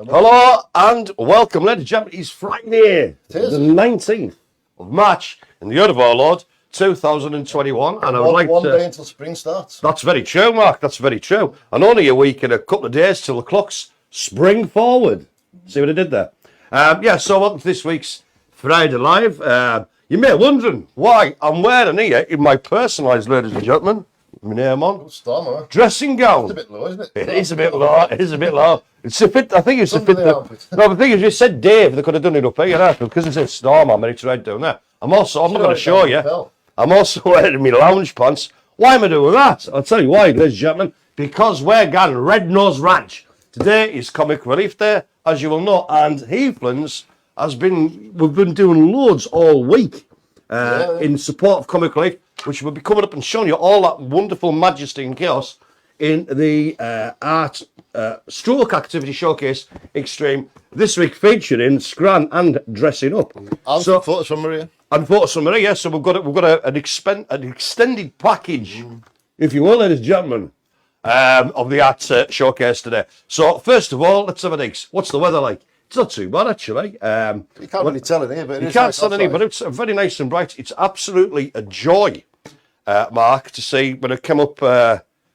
Hello and welcome, ladies and gentlemen. It's Friday, the 19th of March in the year of our Lord, 2021. And I would like one to... day until spring starts. That's very true, Mark. That's very true. And only a week and a couple of days till the clocks spring forward. See what I did there? So welcome to this week's Friday Live. You may be wondering why I'm wearing here in my personalised, ladies and gentlemen, my name on, dressing gown. It's a bit low, isn't it? It is a bit low. It is a bit low. It's a fit. I think it's a fit. No, the thing is, you said Dave. They could have done it up here, because it's a storm. I'm it's right down there. I'm not going to show you. I'm also wearing my lounge pants. Why am I doing that? I'll tell you why, ladies and gentlemen. Because we're going Red Nose Ranch. Today is Comic Relief Day, as you will know, and Heathlands we've been doing loads all week in support of Comic Relief, which will be coming up and showing you all that wonderful majesty and chaos in the art stroke activity showcase extreme this week, featuring Scran and dressing up. And photos from Maria. And photos from Maria. So we've got an extended package, if you will, ladies and gentlemen, of the art showcase today. So first of all, let's have a dig. What's the weather like? It's not too bad, actually. You can't really tell it here, but you can't tell it here, but it's very nice and bright. It's absolutely a joy, Mark, to see when it came up.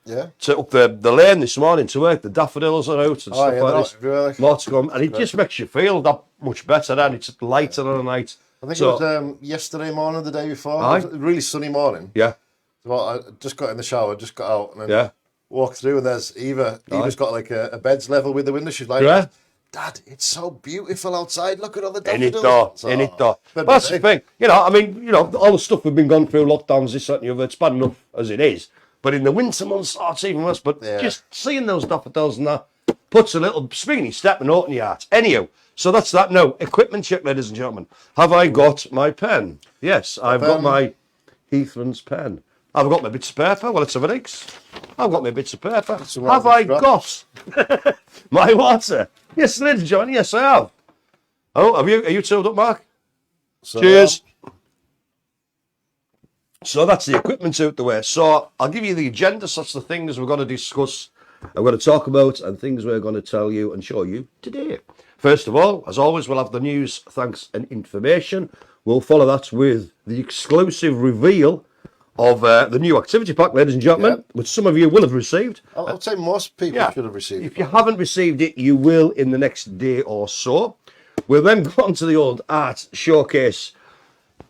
To up the lane this morning to work. The daffodils are out and stuff like this. Really. More to come, and it just makes you feel that much better. And it's lighter on the night. I think it was yesterday morning, the day before. It was a really sunny morning. Yeah. Well, I just got in the shower, just got out, and then walked through, and there's Eva. Eva's got like a bed's level with the window. She's like, Dad, it's so beautiful outside. Look at all the daffodils. In it, though. That's the thing. All the stuff we've been going through, lockdowns, this, that, and the other, it's bad enough as it is. But in the winter months, it's even worse. But just seeing those daffodils and that puts a little springy step and open your heart. Anyhow, so that's that. Now, equipment check, ladies and gentlemen. Have I got my pen? Yes, I've got my Heathlands pen. I've got my bits of paper. Well, it's a X. I've got my bits of paper. Have I got my water? Yes, ladies and gentlemen, yes, I have. Oh, are you tuned up, Mark? Cheers. So that's the equipment out the way. So I'll give you the agenda. So that's the things we're going to discuss, I'm going to talk about, and things we're going to tell you and show you today. First of all, as always, we'll have the news, thanks, and information. We'll follow that with the exclusive reveal of the new activity pack, ladies and gentlemen, which some of you will have received. I'd say most people should have received it. If you haven't received it, you will in the next day or so. We'll then go on to the old art showcase.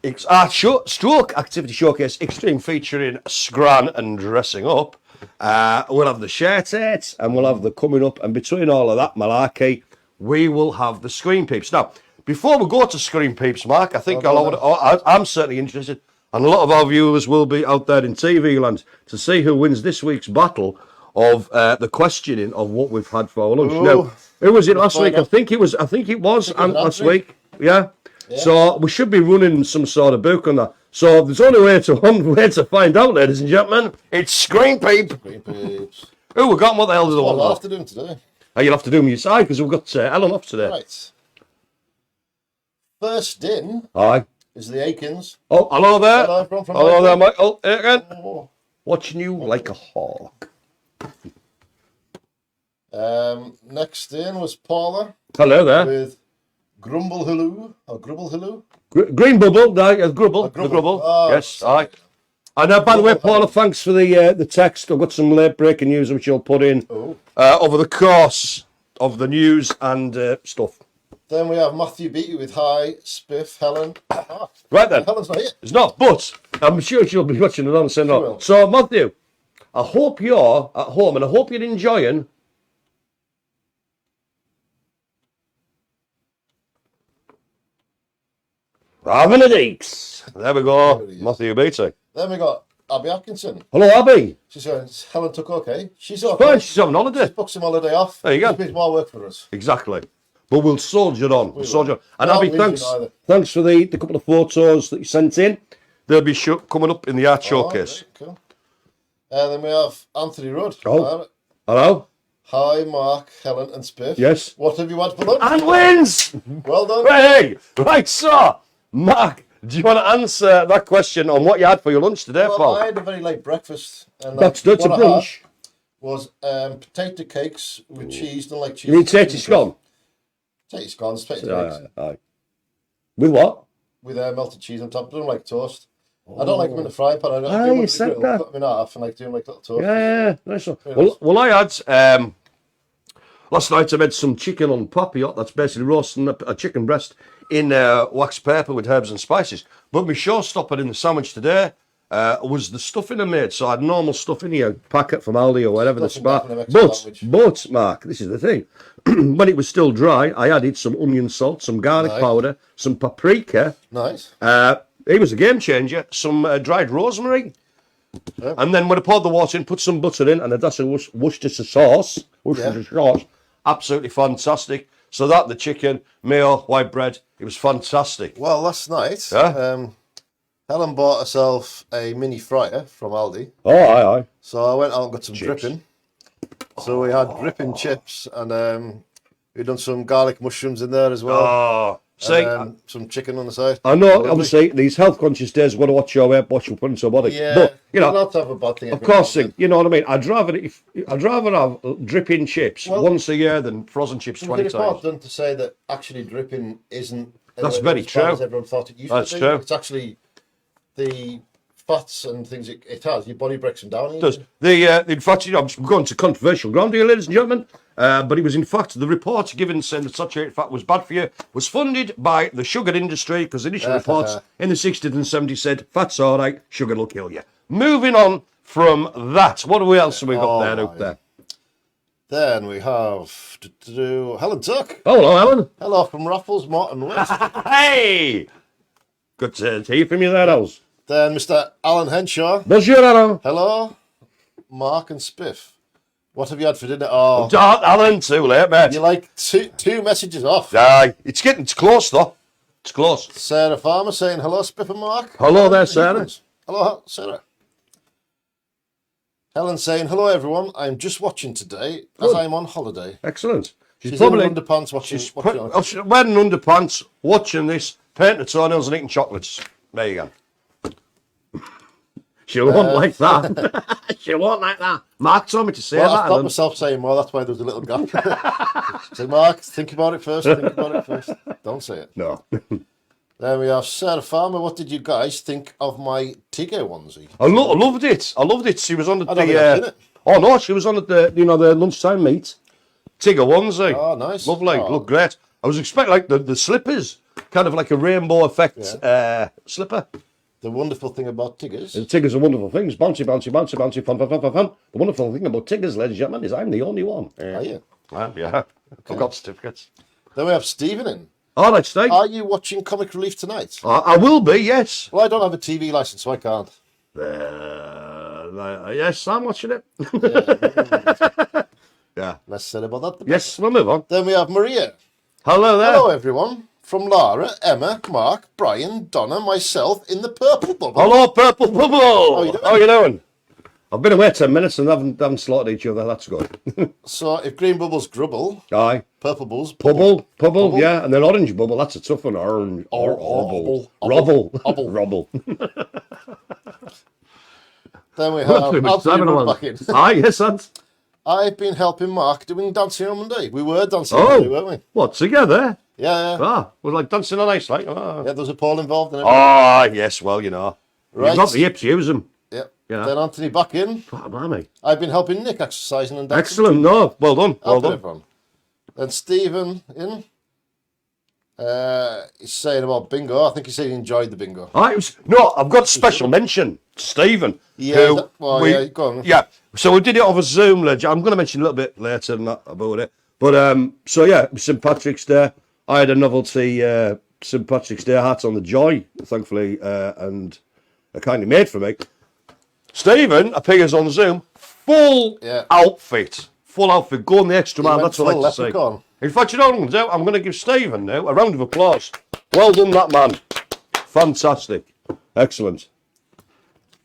It's art stroke activity showcase extreme, featuring Scran and dressing up. We'll have the share dates, and we'll have the coming up, and between all of that malarkey, we will have the Screen Peeps. Now, before we go to Screen Peeps, Mark, I think I'm certainly interested, and a lot of our viewers will be out there in TV land to see who wins this week's battle of the questioning of what we've had for our lunch. Now, who was it last week? I think it was last week. Yeah. So we should be running some sort of book on that. So there's only one way to find out, ladies and gentlemen. It's Screen Peep. Screen Peeps. Who we got? What the hell do they want? I'll have to do them today. You'll have to do them yourself, because we've got Ellen off today. Right. First in is the Aikens. Oh, hello there. Hello there, Michael. Again. Watching you like a hawk. Next in was Paula. Hello there. With Grumble Hulu or Grubble Hulu? Green Bubble, Grubble. The Grubble. Yes, aye. And by the way, Paula, thanks for the text. I've got some late breaking news which you'll put in over the course of the news and stuff. Then we have Matthew Beatty with Hi, Spiff, Helen. Right then. Helen's not here. It's not, but I'm sure she'll be watching it on and saying no. So, Matthew, I hope you're at home and I hope you're enjoying having a Deeks. There we go, Matthew Beatty. Then we got Abby Atkinson. Hello, Abby. She's saying Helen took okay. She's okay. Fine, she's having holiday. She's booked some holiday off. There you go. It's a bit more work for us. Exactly. But we'll soldier on. And Abby, thanks for the couple of photos that you sent in. They'll be coming up in the art showcase. Right, cool. And then we have Anthony Rudd. Oh. Hello. Hi, Mark, Helen, and Spiff. Yes. What have you had for lunch? And wins! Well done. Hey! Right, so, Mark, do you want to answer that question on what you had for your lunch today, Paul? I had a very late breakfast. And that's a brunch. Was potato cakes with cheese, don't like cheese. You mean potato scone? Potato scones, potato cakes. Aye. With what? With melted cheese on top. I don't like toast. I don't like them in the fry pan. I do you them said grill, that. cut them in half and like doing like little toast. Yeah. Nice one. Nice. Well, I had last night. I made some chicken on poppy hot. That's basically roasting a chicken breast in wax paper with herbs and spices. But my showstopper in the sandwich today was the stuffing I made. So I had normal stuffing here, packet from Aldi or whatever the spot. But Mark, this is the thing. When it was still dry, I added some onion salt, some garlic powder, some paprika. Nice. It was a game changer. Some dried rosemary. Yeah. And then when I poured the water in, put some butter in and a dash of Worcestershire sauce. Absolutely fantastic. So that, the chicken, mayo, white bread, it was fantastic. Well, last night, Helen bought herself a mini fryer from Aldi. Oh, aye. So I went out and got some dripping. So we had dripping chips and we'd done some garlic mushrooms in there as well. Oh, see, some chicken on the side. I know, obviously, these health conscious days, want to watch your weight, what you put into your body. Yeah, but, you know, not to have a bad thing. Of course, you know what I mean? I'd rather have dripping chips once a year than frozen chips 20 times. It's done to say that actually dripping isn't That's very true. As everyone thought it used to be. That's true. It's actually the fats and things it has. Your body breaks them down. It does. In fact, I'm going to controversial ground here, ladies and gentlemen. But it was, in fact, the report given saying that saturated fat was bad for you was funded by the sugar industry because initial reports in the 60s and 70s said fat's all right, sugar will kill you. Moving on from that, what else have we got out there? Then we have Helen Tuck. Hello, Helen. Hello from Raffles, Morton West. Hey! Good to hear from you there, Els. Then Mr. Alan Henshaw. Bonjour, Alan. Hello, Mark and Spiff. What have you had for dinner? Oh, Alan, too late, mate. You like two messages off. Aye, it's close though. It's close. Sarah Farmer saying hello, Spiff and Mark. Hello there, Sarah. Hello, Sarah. Helen saying hello, everyone. I'm just watching today as I'm on holiday. Excellent. She's probably in underpants watching. She's wearing underpants, watching this, painting her toenails and eating chocolates. There you go. She won't like that. She won't like that. Mark told me to say that. I stopped myself saying, well, that's why there was a little gap. So, Mark, think about it first. Don't say it. No. Then we have Sarah Farmer. What did you guys think of my Tigger onesie? I loved it. She was on the... Oh, no, she was on the lunchtime meet. Tigger onesie. Oh, nice. Lovely. Looked great. I was expecting like the slippers, kind of like a rainbow effect slipper. The wonderful thing about Tiggers. Tiggers are wonderful things. Bouncy, bouncy, bouncy, bouncy, fun, fun, fun, fun, fun. The wonderful thing about Tiggers, ladies and gentlemen, is I'm the only one. Are you? Yeah. I've got certificates. Then we have Stephen in. All right, Steve. Are you watching Comic Relief tonight? I will be, yes. Well, I don't have a TV license, so I can't. Yes, I'm watching it. Yeah. Less said about that. Yes, we'll move on. Then we have Maria. Hello there. Hello, everyone. From Lara, Emma, Mark, Brian, Donna, myself in the Purple Bubble. Hello, Purple Bubble. How you doing? I've been away 10 minutes and haven't slaughtered each other. That's good. So, if green bubbles grubble, aye. Purple bubbles, bubble, yeah, and then orange bubble. That's a tough one. Orange, rubble. Then we have back in. Aye, yes, that's. I've been helping Mark doing dancing on Monday. We were dancing on Monday, weren't we? What, together? Yeah. We're like dancing on ice, like. Yeah, there was a pole involved in it. Yes, well, you know. Right. You've got the hips, use them. Yeah. You know. Then Anthony back in. Blimey. I've been helping Nick exercising and dancing. Excellent, no, well done. Everyone. Then Stephen in. He's saying about bingo. I think he said he enjoyed the bingo. I've got special mention to Stephen. Yeah, go on. Yeah, so we did it over Zoom. I'm going to mention a little bit later than that about it. But St. Patrick's Day. I had a novelty St. Patrick's Day hat on the Joy, thankfully, and kindly made for me. Stephen appears on Zoom, full outfit. Going the extra mile. That's what I like to say. In fact, you know what I'm going to do? I'm going to give Stephen now a round of applause. Well done, that man. Fantastic. Excellent.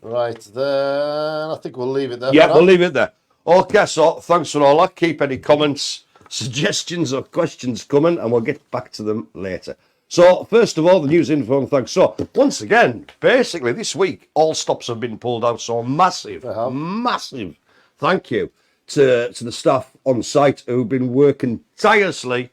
Right, then I think we'll leave it there. Yeah, we'll leave it there. Okay, so thanks for all that. Keep any comments, suggestions or questions coming and we'll get back to them later. So, first of all, the news info and thanks. So, once again, basically this week, all stops have been pulled out. So, massive thank you to the staff on site who've been working tirelessly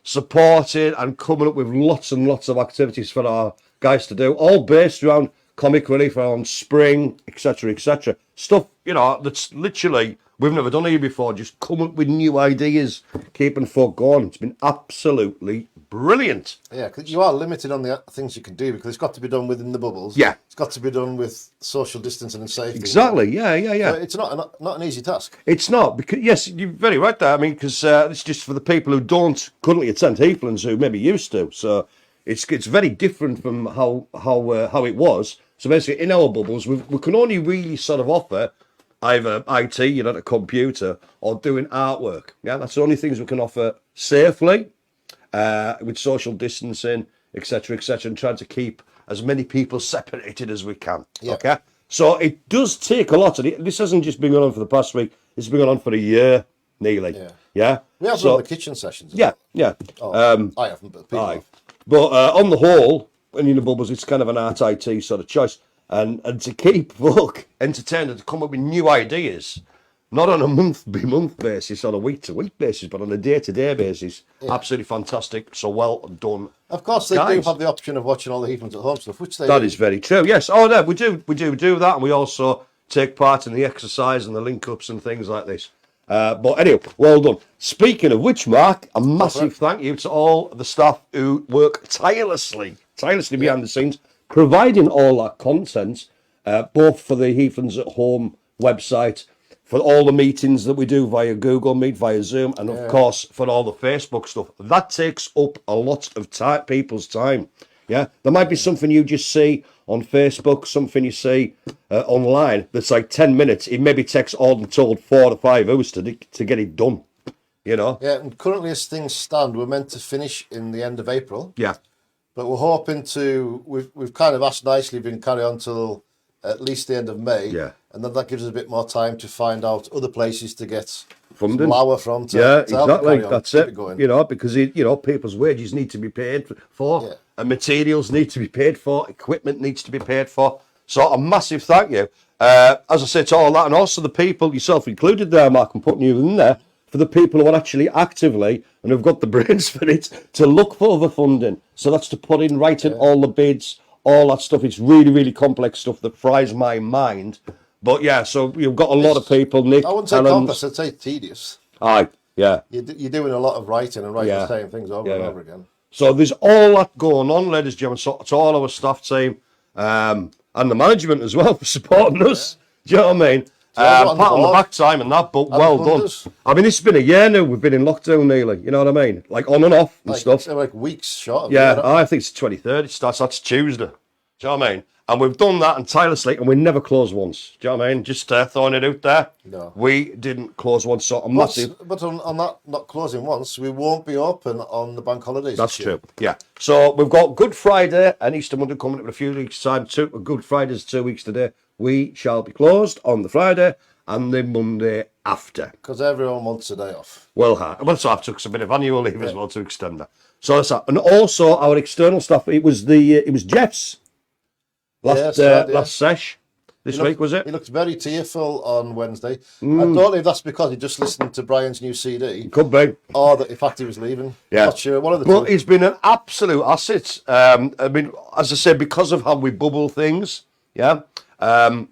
supporting and coming up with lots and lots of activities for our guys to do, all based around comic relief, around spring, etc., etc. Stuff, that's literally we've never done here before. Just come up with new ideas, keeping folk going. It's been absolutely brilliant. Yeah, because you are limited on the things you can do because it's got to be done within the bubbles. Yeah. It's got to be done with social distancing and safety. Exactly, yeah. So it's not an easy task. It's not, because, yes, you're very right there. I mean, because it's just for the people who don't currently attend Heathlands who maybe used to. So it's very different from how it was. So basically, in our bubbles, we can only really sort of offer either IT, a computer, or doing artwork. Yeah, that's the only things we can offer safely, with social distancing, etc., and trying to keep as many people separated as we can. Yeah. Okay, so it does take a lot. This hasn't just been going on for the past week. It's been going on for a year, nearly. Yeah. We have done the kitchen sessions. Yeah. Oh, I haven't, but people have. But on the whole, in the bubbles, it's kind of an art IT sort of choice. And to keep folk entertained and to come up with new ideas, not on a month-by-month basis, on a week-to-week basis, but on a day-to-day basis. Yeah. Absolutely fantastic. So well done. Of course, they do have the option of watching all the Heathlands at Home stuff, which they That is very true. Yes. Oh, no, we do that, and we also take part in the exercise and the link-ups and things like this. But anyway, well done. Speaking of which, Mark, a massive thank you to all the staff who work tirelessly behind the scenes, providing all that content, both for the Heathlands at Home website, for all the meetings that we do via Google Meet, via Zoom, and of course for all the Facebook stuff. That takes up a lot of people's time. Yeah, there might be something you just see on Facebook, something you see online that's like 10 minutes. It maybe takes all told 4 to 5 hours to get it done. Yeah, and currently as things stand, we're meant to finish in the end of April. Yeah. But we're hoping to, we've kind of asked nicely, we can carry on till at least the end of May. Yeah. And then that gives us a bit more time to find out other places to get funding, flour from. Exactly. That's it. Because people's wages need to be paid for, and materials need to be paid for, equipment needs to be paid for. So a massive thank you, as I said, to all that, and also the people, yourself included there, Mark, I'm putting you in there, for the people who are actually actively and who've got the brains for it to look for other funding. So that's to put in writing all the bids, all that stuff. It's really, really complex stuff that fries my mind. But yeah, so you've got a lot of people, Nick. I wouldn't say complex, I'd say tedious. Aye, yeah. You're doing a lot of writing and writing the same things over and over again. So there's all that going on, ladies and gentlemen. So to all our staff team and the management as well for supporting us. Do you know what I mean? Pat on the back time and that, but well done. I mean, it's been a year now. We've been in lockdown nearly. You know what I mean? Like on and off and stuff. Like weeks short. I think it's 23rd. It starts. That's Tuesday. Do you know what I mean? And we've done that and tirelessly, and we never closed once. Do you know what I mean? Just throwing it out there. No. We didn't close once. So a massive. But on that, not closing once, we won't be open on the bank holidays. That's true. Yeah. So we've got Good Friday and Easter Monday coming up in a few weeks' time. Good Friday's 2 weeks today. We shall be closed on the Friday and the Monday after. Because everyone wants a day off. So I've took a bit of annual leave as well to extend that. So that's that. And also our external stuff. It was Jeff's last sesh this week, was it? He looked very tearful on Wednesday. I don't know if that's because he just listened to Brian's new CD. Could be. Or that in fact he was leaving. Yeah. Not sure. One of the two. But he's been an absolute asset. I mean, as I said, because of how we bubble things,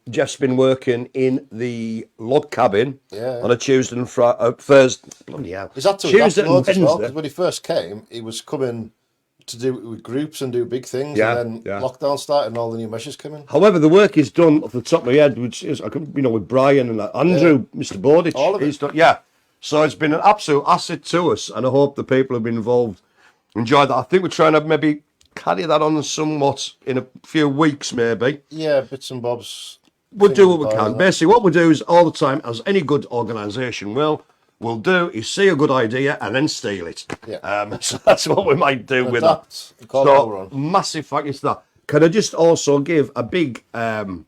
Jeff's been working in the log cabin on a Tuesday and Thursday. Bloody hell. He's had to Tuesday and Wednesday. Well, because when he first came, he was coming to do with groups and do big things, and then lockdown started and all the new measures came in. However, the work is done off the top of my head, which is, with Brian and Andrew, Mr. Bordich. All of it. He's done, So it's been an absolute asset to us, and I hope the people who've been involved enjoy that. I think we're trying to maybe carry that on somewhat in a few weeks, maybe. Yeah, bits and bobs. We'll do what we can. Basically, what we do is all the time, as any good organisation will do is see a good idea and then steal it. Yeah. So that's what we might do with that. So massive thank you to that. Can I just also give a big on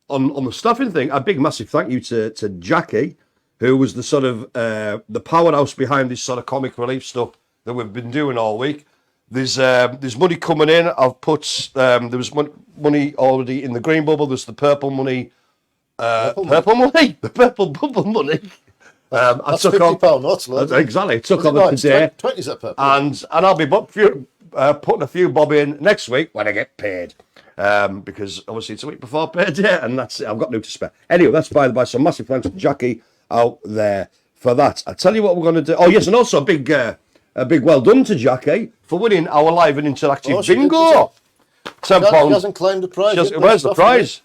the staffing thing, a big massive thank you to Jackie, who was the sort of the powerhouse behind this sort of comic relief stuff that we've been doing all week. There's money coming in. I've put there was money already in the green bubble. There's the purple money. The purple bubble money. That's £50 notes, look. Exactly. Took on it today. 20's up per and I'll be putting a few bob in next week when I get paid. Because obviously it's a week before payday, and that's it. I've got no to spare. Anyway, that's by the by. So massive thanks to Jackie out there for that. I tell you what we're going to do. Oh yes, and also a big well done to Jackie for winning our live and interactive bingo. £10. She hasn't claimed the prize. Where's the prize?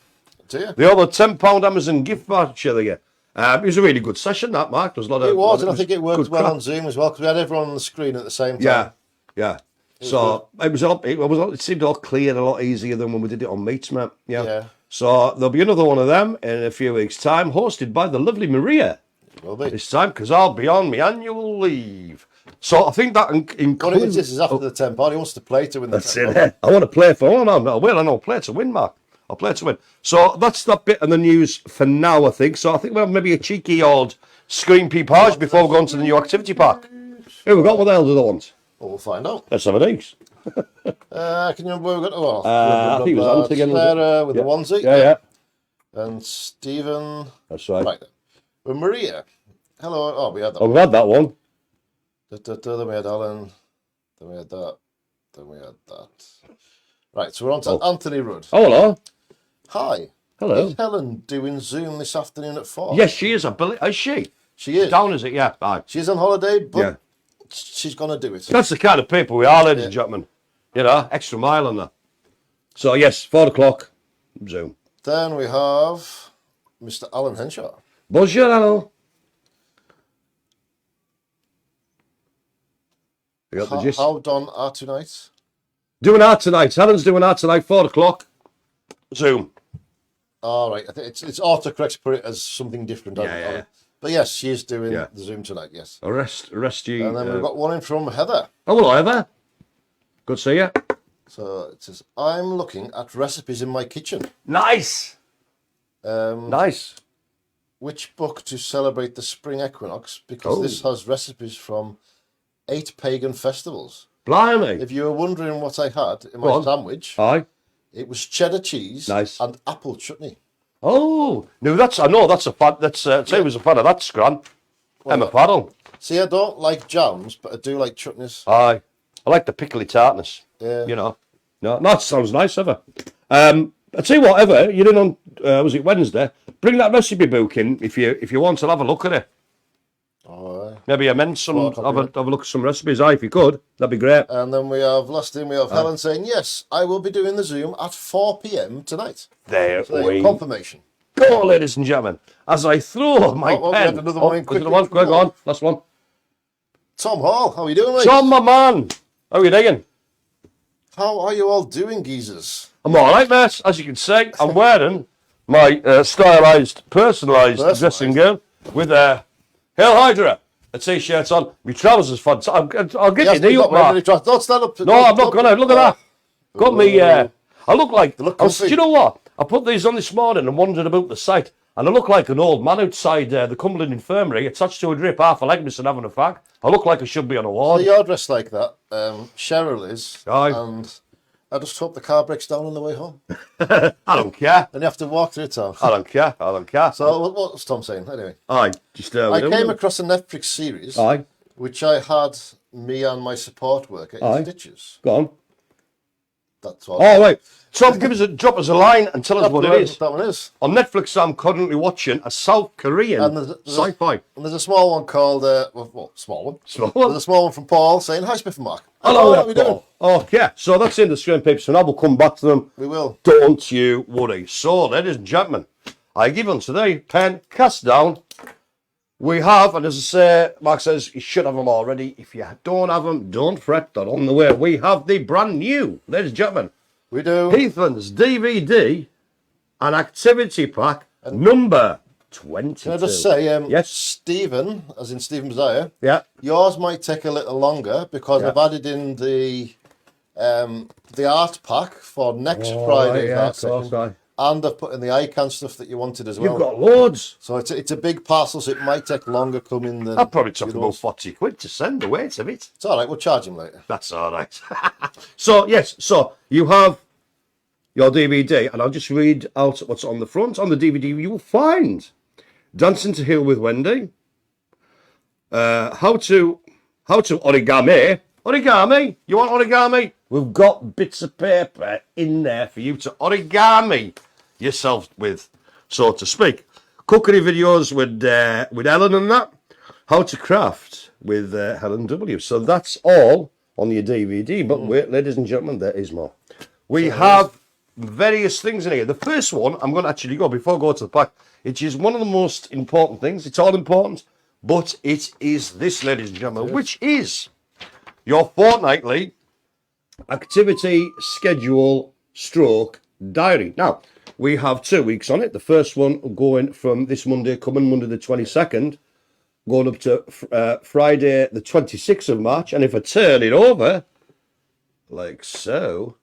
Dear. The other £10 Amazon gift voucher there. It was a really good session, that, Mark. There was a lot of. It was, and I think it worked well on Zoom as well because we had everyone on the screen at the same time. Yeah. So it seemed a lot clearer, a lot easier than when we did it on Meets, mate. Yeah. So there'll be another one of them in a few weeks' time, hosted by the lovely Maria. It will be. This time, because I'll be on my annual leave. So I think that includes. This is after the £10. He wants to play to win the £10. That's it. I want to play for. Oh, no, I know. Play to win, Mark. I'll play to win. So that's that bit of the news for now, I think. So I think we'll have maybe a cheeky old screen peepage before we go on to the new activity park. Here we go. What the hell do they want? Well, we'll find out. Let's have a dings. Can you remember where we got to? Well, I think it was Ant again. Sarah with the onesie. Yeah. And Stephen. That's right. Right then. With Maria. Hello. Oh, we had that. Oh, we've had that one. Then we had Alan. Then we had that. Then we had that. Right, so we're on to Anthony Rudd. Oh, hello. Hi. Hello. Is Helen doing Zoom this afternoon at 4? Yes, she is. I believe. Is she? She is. Down, is it? Yeah. Aye. She's on holiday, but she's going to do it. That's the kind of people we are, ladies and gentlemen. You know, extra mile on that. So, yes, 4 o'clock, Zoom. Then we have Mr. Alan Henshaw. Bonjour, Alan. You got the gist? How done are tonight? Doing art tonight. Helen's doing art tonight, 4 o'clock. Zoom. All right. I think it's autocorrect to put it as something different. Yeah. But yes, she is doing the Zoom tonight, yes. Arrest you. And then we've got one in from Heather. Oh, hello, Heather. Good to see you. So it says, I'm looking at recipes in my kitchen. Nice. Nice. Which book to celebrate the spring equinox? Because this has recipes from 8 pagan festivals. Blimey. If you were wondering what I had in my sandwich, it was cheddar cheese and apple chutney. Oh, no, I know that's a fan. Say was a fan of that, Scran. Emma Paddle. See, I don't like jams, but I do like chutneys. Aye. I like the pickly tartness. Yeah. You know. No, that sounds nice, Ever. I tell you what, Ever, you're in on, was it Wednesday? Bring that recipe book in if you want to have a look at it. Oh, maybe amend some, have a look at some recipes. If you could, that'd be great. And then we have Helen saying, yes, I will be doing the Zoom at 4 p.m. tonight. There we confirmation. Go, ladies and gentlemen. As I throw my pen. We had another one in quickly. Go on, last one. Tom Hall, how are you doing, mate? Tom, my man. How are you doing? How are you all doing, geezers? I'm all right, mate. As you can see, I'm wearing my stylised, personalised dressing gown with a Hail Hydra, a t-shirt on. My trousers fantastic. I'll get your knee up, Mark. Don't stand up. No, I'm not going to. Look at that. Got me. I look like. Do you know what? I put these on this morning and wandered about the site, and I look like an old man outside the Cumberland Infirmary, attached to a drip, half a leg missing, having a fag. I look like I should be on a ward. So you're dressed like that. Cheryl is. Aye. And I just hope the car breaks down on the way home. I don't care. Then you have to walk through town. I don't care. So what's Tom saying? Anyway. Aye. Just. I came across a Netflix series. Aye. Which I had me and my support worker in stitches. Go on. That's all. Oh, right. Tom, drop us a line and tell us what it is. That one is. On Netflix, I'm currently watching a South Korean sci-fi. And there's a small one called, small one. There's a small one from Paul saying, hi, Smith and Mark. Hello, how are we doing? Oh, yeah. So that's in the screen papers, so now we'll come back to them. We will. Don't you worry. So, ladies and gentlemen, I give on today, pen, cast down. We have, and as I say, Mark says you should have them already. If you don't have them, don't fret, they're on the way. We have the brand new, ladies and gentlemen, we do. Heathlands DVD and activity pack number 22. Can I just say, yes, Stephen, as in Stephen Messiah, yours might take a little longer because I've added in the art pack for next Friday. And I've put in the ICANN stuff that you wanted as well. You've got loads. So it's a big parcel, so it might take longer coming than... That probably took about 40 quid to send the weight of it. It's all right, we'll charge him later. That's all right. So, yes, so you have your DVD, and I'll just read out what's on the front. On the DVD, you will find Dancing to Heal with Wendy, How to origami. Origami. You want origami? We've got bits of paper in there for you to origami yourself with, so to speak. Cookery videos with Ellen and that. How to craft with Helen W. So that's all on your DVD. But wait, ladies and gentlemen, there is more. We have various things in here. The first one, I'm going to actually go before I go to the pack. It is one of the most important things. It's all important, but it is this, ladies and gentlemen, which is your fortnightly activity schedule stroke diary. Now, we have 2 weeks on it. The first one going from this Monday, coming Monday the 22nd, going up to Friday the 26th of March. And if I turn it over, like so,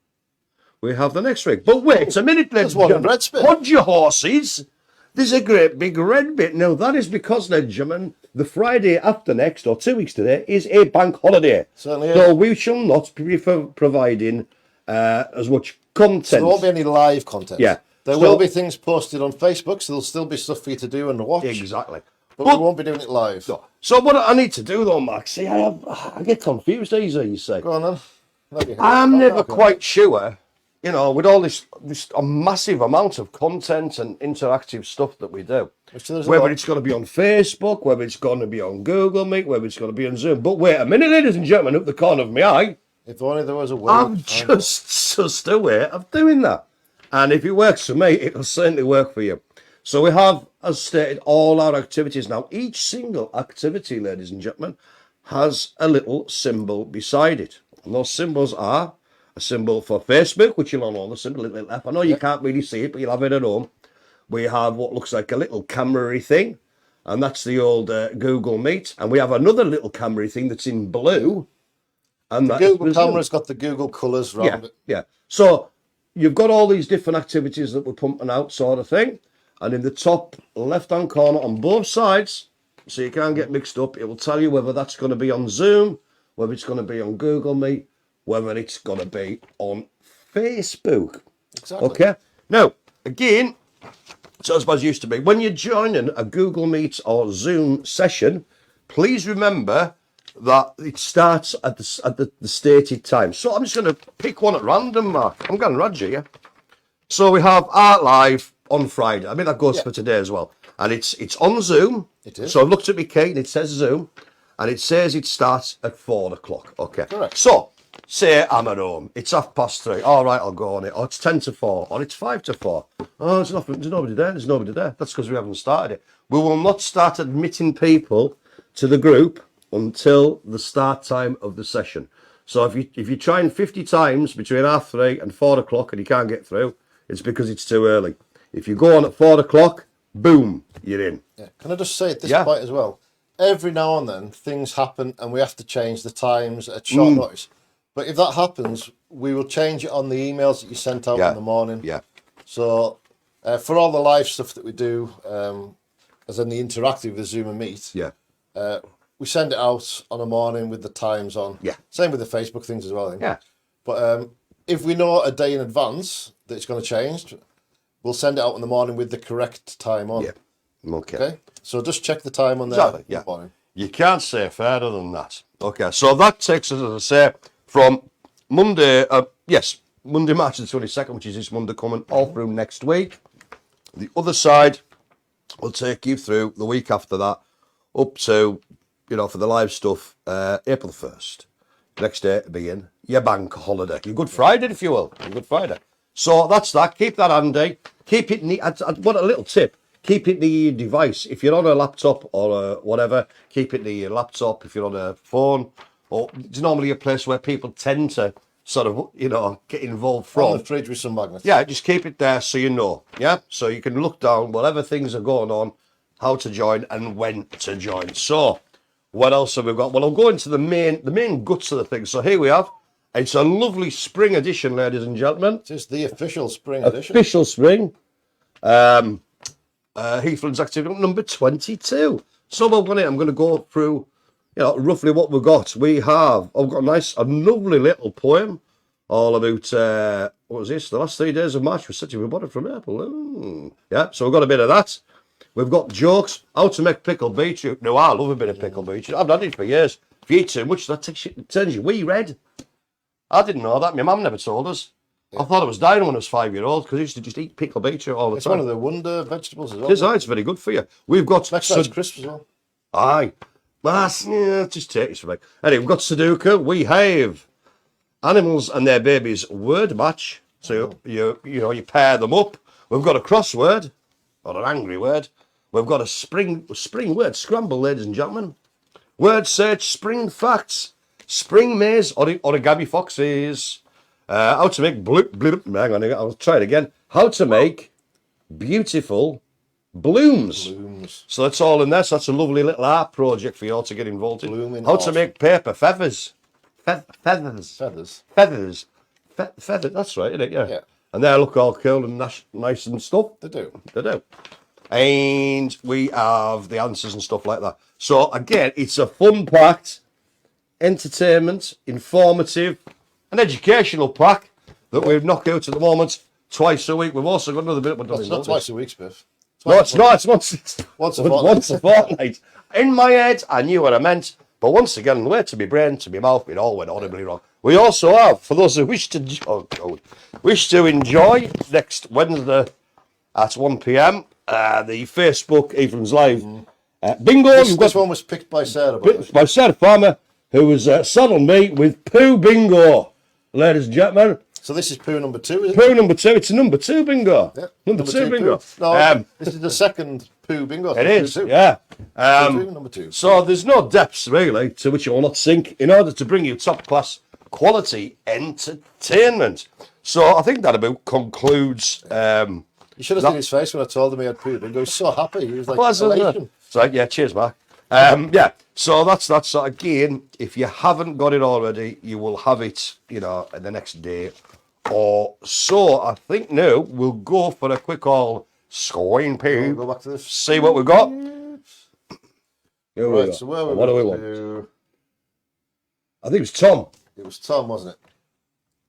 we have the next week. But wait a minute, ladies and gentlemen. Hold your horses. There's a great big red bit. Now, that is because, ladies and gentlemen, the Friday after next, or 2 weeks today, is a bank holiday. Certainly is. So we shall not be providing as much content. So there won't be any live content. Yeah. There will be things posted on Facebook, so there'll still be stuff for you to do and watch. Exactly. But we won't be doing it live. No. So what I need to do, though, Max, see, I get confused easily, you say. Go on, then. I'm never quite sure, you know, with all this a massive amount of content and interactive stuff that we do, whether it's going to be on Facebook, whether it's going to be on Google Meet, whether it's going to be on Zoom. But wait a minute, ladies and gentlemen, up the corner of my eye, if only there was a way. I'm just a way of doing that. And if it works for me, it'll certainly work for you. So we have, as stated, all our activities. Now, each single activity, ladies and gentlemen, has a little symbol beside it. And those symbols are a symbol for Facebook, which you'll all know the symbol at the left. I know you can't really see it, but you'll have it at home. We have what looks like a little camera-y thing, and that's the old Google Meet. And we have another little camera-y thing that's in blue. And the Google camera's got the Google colours around it. Yeah. So you've got all these different activities that we're pumping out, sort of thing. And in the top left-hand corner on both sides, so you can't get mixed up, it will tell you whether that's going to be on Zoom, whether it's going to be on Google Meet, whether it's going to be on Facebook. Exactly. Okay? Now, again, so as used to be, when you're joining a Google Meet or Zoom session, please remember that it starts at the stated time. So I'm just going to pick one at random, Mark. I'm going Roger, yeah? So we have Art Live on Friday. I mean, that goes for today as well. And it's on Zoom. It is. So I've looked at my key and it says Zoom. And it says it starts at 4 o'clock. Okay. Correct. So, say I'm at home. It's 3:30. All right, I'll go on it. Or it's 10 to 4. Or it's 5 to 4. Oh, there's nobody there. There's nobody there. That's because we haven't started it. We will not start admitting people to the group until the start time of the session. So if you try 50 times between 3:30 and 4 o'clock and you can't get through, it's because it's too early. If you go on at 4 o'clock, boom, you're in. Yeah. Can I just say at this point as well, every now and then things happen and we have to change the times at short notice. But if that happens, we will change it on the emails that you sent out in the morning. Yeah. So for all the live stuff that we do, as in the interactive with Zoom and Meet, we send it out on a morning with the times on. Yeah. Same with the Facebook things as well, I think. Yeah. But if we know a day in advance that it's going to change, we'll send it out in the morning with the correct time on. Yeah. Okay. So just check the time on there. Exactly, yeah. Morning. You can't say further than that. Okay, so that takes us, as I say, from Monday, Monday, March the 22nd, which is this Monday coming, all through next week. The other side will take you through the week after that, up to, for the live stuff, April 1st. Next day to begin your bank holiday. Your Good Friday, if you will. Your Good Friday. So that's that. Keep that handy. Keep it neat. What a little tip. Keep it near your device. If you're on a laptop or whatever, keep it near your laptop. If you're on a phone, or it's normally a place where people tend to sort of, get involved from. On the fridge with some magnets. Yeah, just keep it there so you know. Yeah, so you can look down whatever things are going on, how to join and when to join. So, what else have we got? Well, I'll go into the main guts of the thing. So here we have. It's a lovely spring edition, ladies and gentlemen. It is the official spring edition. Official spring. Heathlands Activity number 22. So I'm going to go through, roughly what we've got. I've got a lovely little poem all about, what was this? The last 3 days of March was such a we bought it from April. Yeah, so we've got a bit of that. We've got jokes, how to make pickled beetroot. Now, I love a bit of pickled beetroot. I've had it for years. If you eat too much, it turns you wee red. I didn't know that. My mum never told us. I thought it was dying when I was 5-year-old because I used to just eat pickled beetroot all the time. It's one of the wonder vegetables as well. It's very good for you. We've got... Next time it's crisp as well. Aye. Yeah, just take it from me. Anyway, we've got Sudoku. We have animals and their babies word match. So you pair them up. We've got a crossword, or an angry word. We've got a spring word scramble, ladies and gentlemen. Word search, spring facts, spring maze, origami foxes. How to make hang on, I'll try it again. How to make beautiful blooms. So that's all in there. So that's a lovely little art project for you all to get involved in. How to make paper feathers. Feathers. That's right, isn't it? Yeah. And they look all cool and nice and stuff. They do. And we have the answers and stuff like that. So again, it's a fun-packed, entertainment, informative, and educational pack that we've knocked out at the moment twice a week. We've also got another bit. It's not twice a week, Spiff. No, it's not. It's once a fortnight. In my head, I knew what I meant. But once again, the way to my brain, to my mouth, it all went horribly wrong. We also have, for those who wish to enjoy next Wednesday at 1 p.m, the Facebook Evelyn's Live bingo. This one was picked by Sarah. By Sarah Farmer, who was saddled me with poo bingo, ladies and gentlemen. So this is poo number 2, isn't it? Poo number 2. It's a number 2 bingo. Yeah, number two bingo. No, this is the second poo bingo. It is, yeah. Number 2. So there's no depths, really, to which you will not sink in order to bring you top-class quality entertainment. So I think that about concludes... you should have seen his face when I told him he had poo bingo. He was so happy. He was like, elation. So, yeah, cheers, Mark. Yeah, so that's that. So again, if you haven't got it already, you will have it, the next day or so. I think now we'll go for a quick all screen peek. Go back to this. See what we got. Right, so what do we want? I think it was Tom. It was Tom, wasn't it?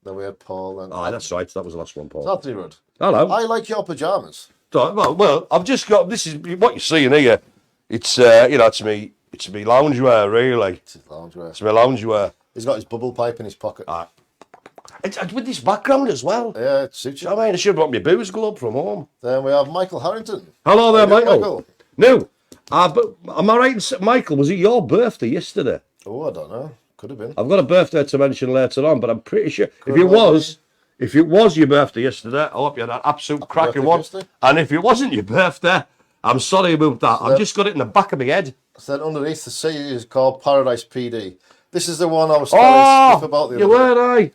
Then we had Paul. And that's right. That was the last one, Paul. It's Anthony Rudd. Hello. I like your pyjamas. Well, I've just got, this is what you're seeing here. It's, it's me loungewear, really. It's his loungewear. It's my loungewear. He's got his bubble pipe in his pocket. It's with this background as well. Yeah, it suits you. I should have brought my booze glove from home. Then we have Michael Harrington. Hello there, Michael. No, but am I right in saying, Michael, was it your birthday yesterday? Oh, I don't know. Could have been. I've got a birthday to mention later on, but I'm pretty sure if it was your birthday yesterday, I hope you had an absolute cracking one. And if it wasn't your birthday, I'm sorry about that. I've just got it in the back of my head. So then underneath the C is called Paradise PD. This is the one I was telling Steve about the other day. Were.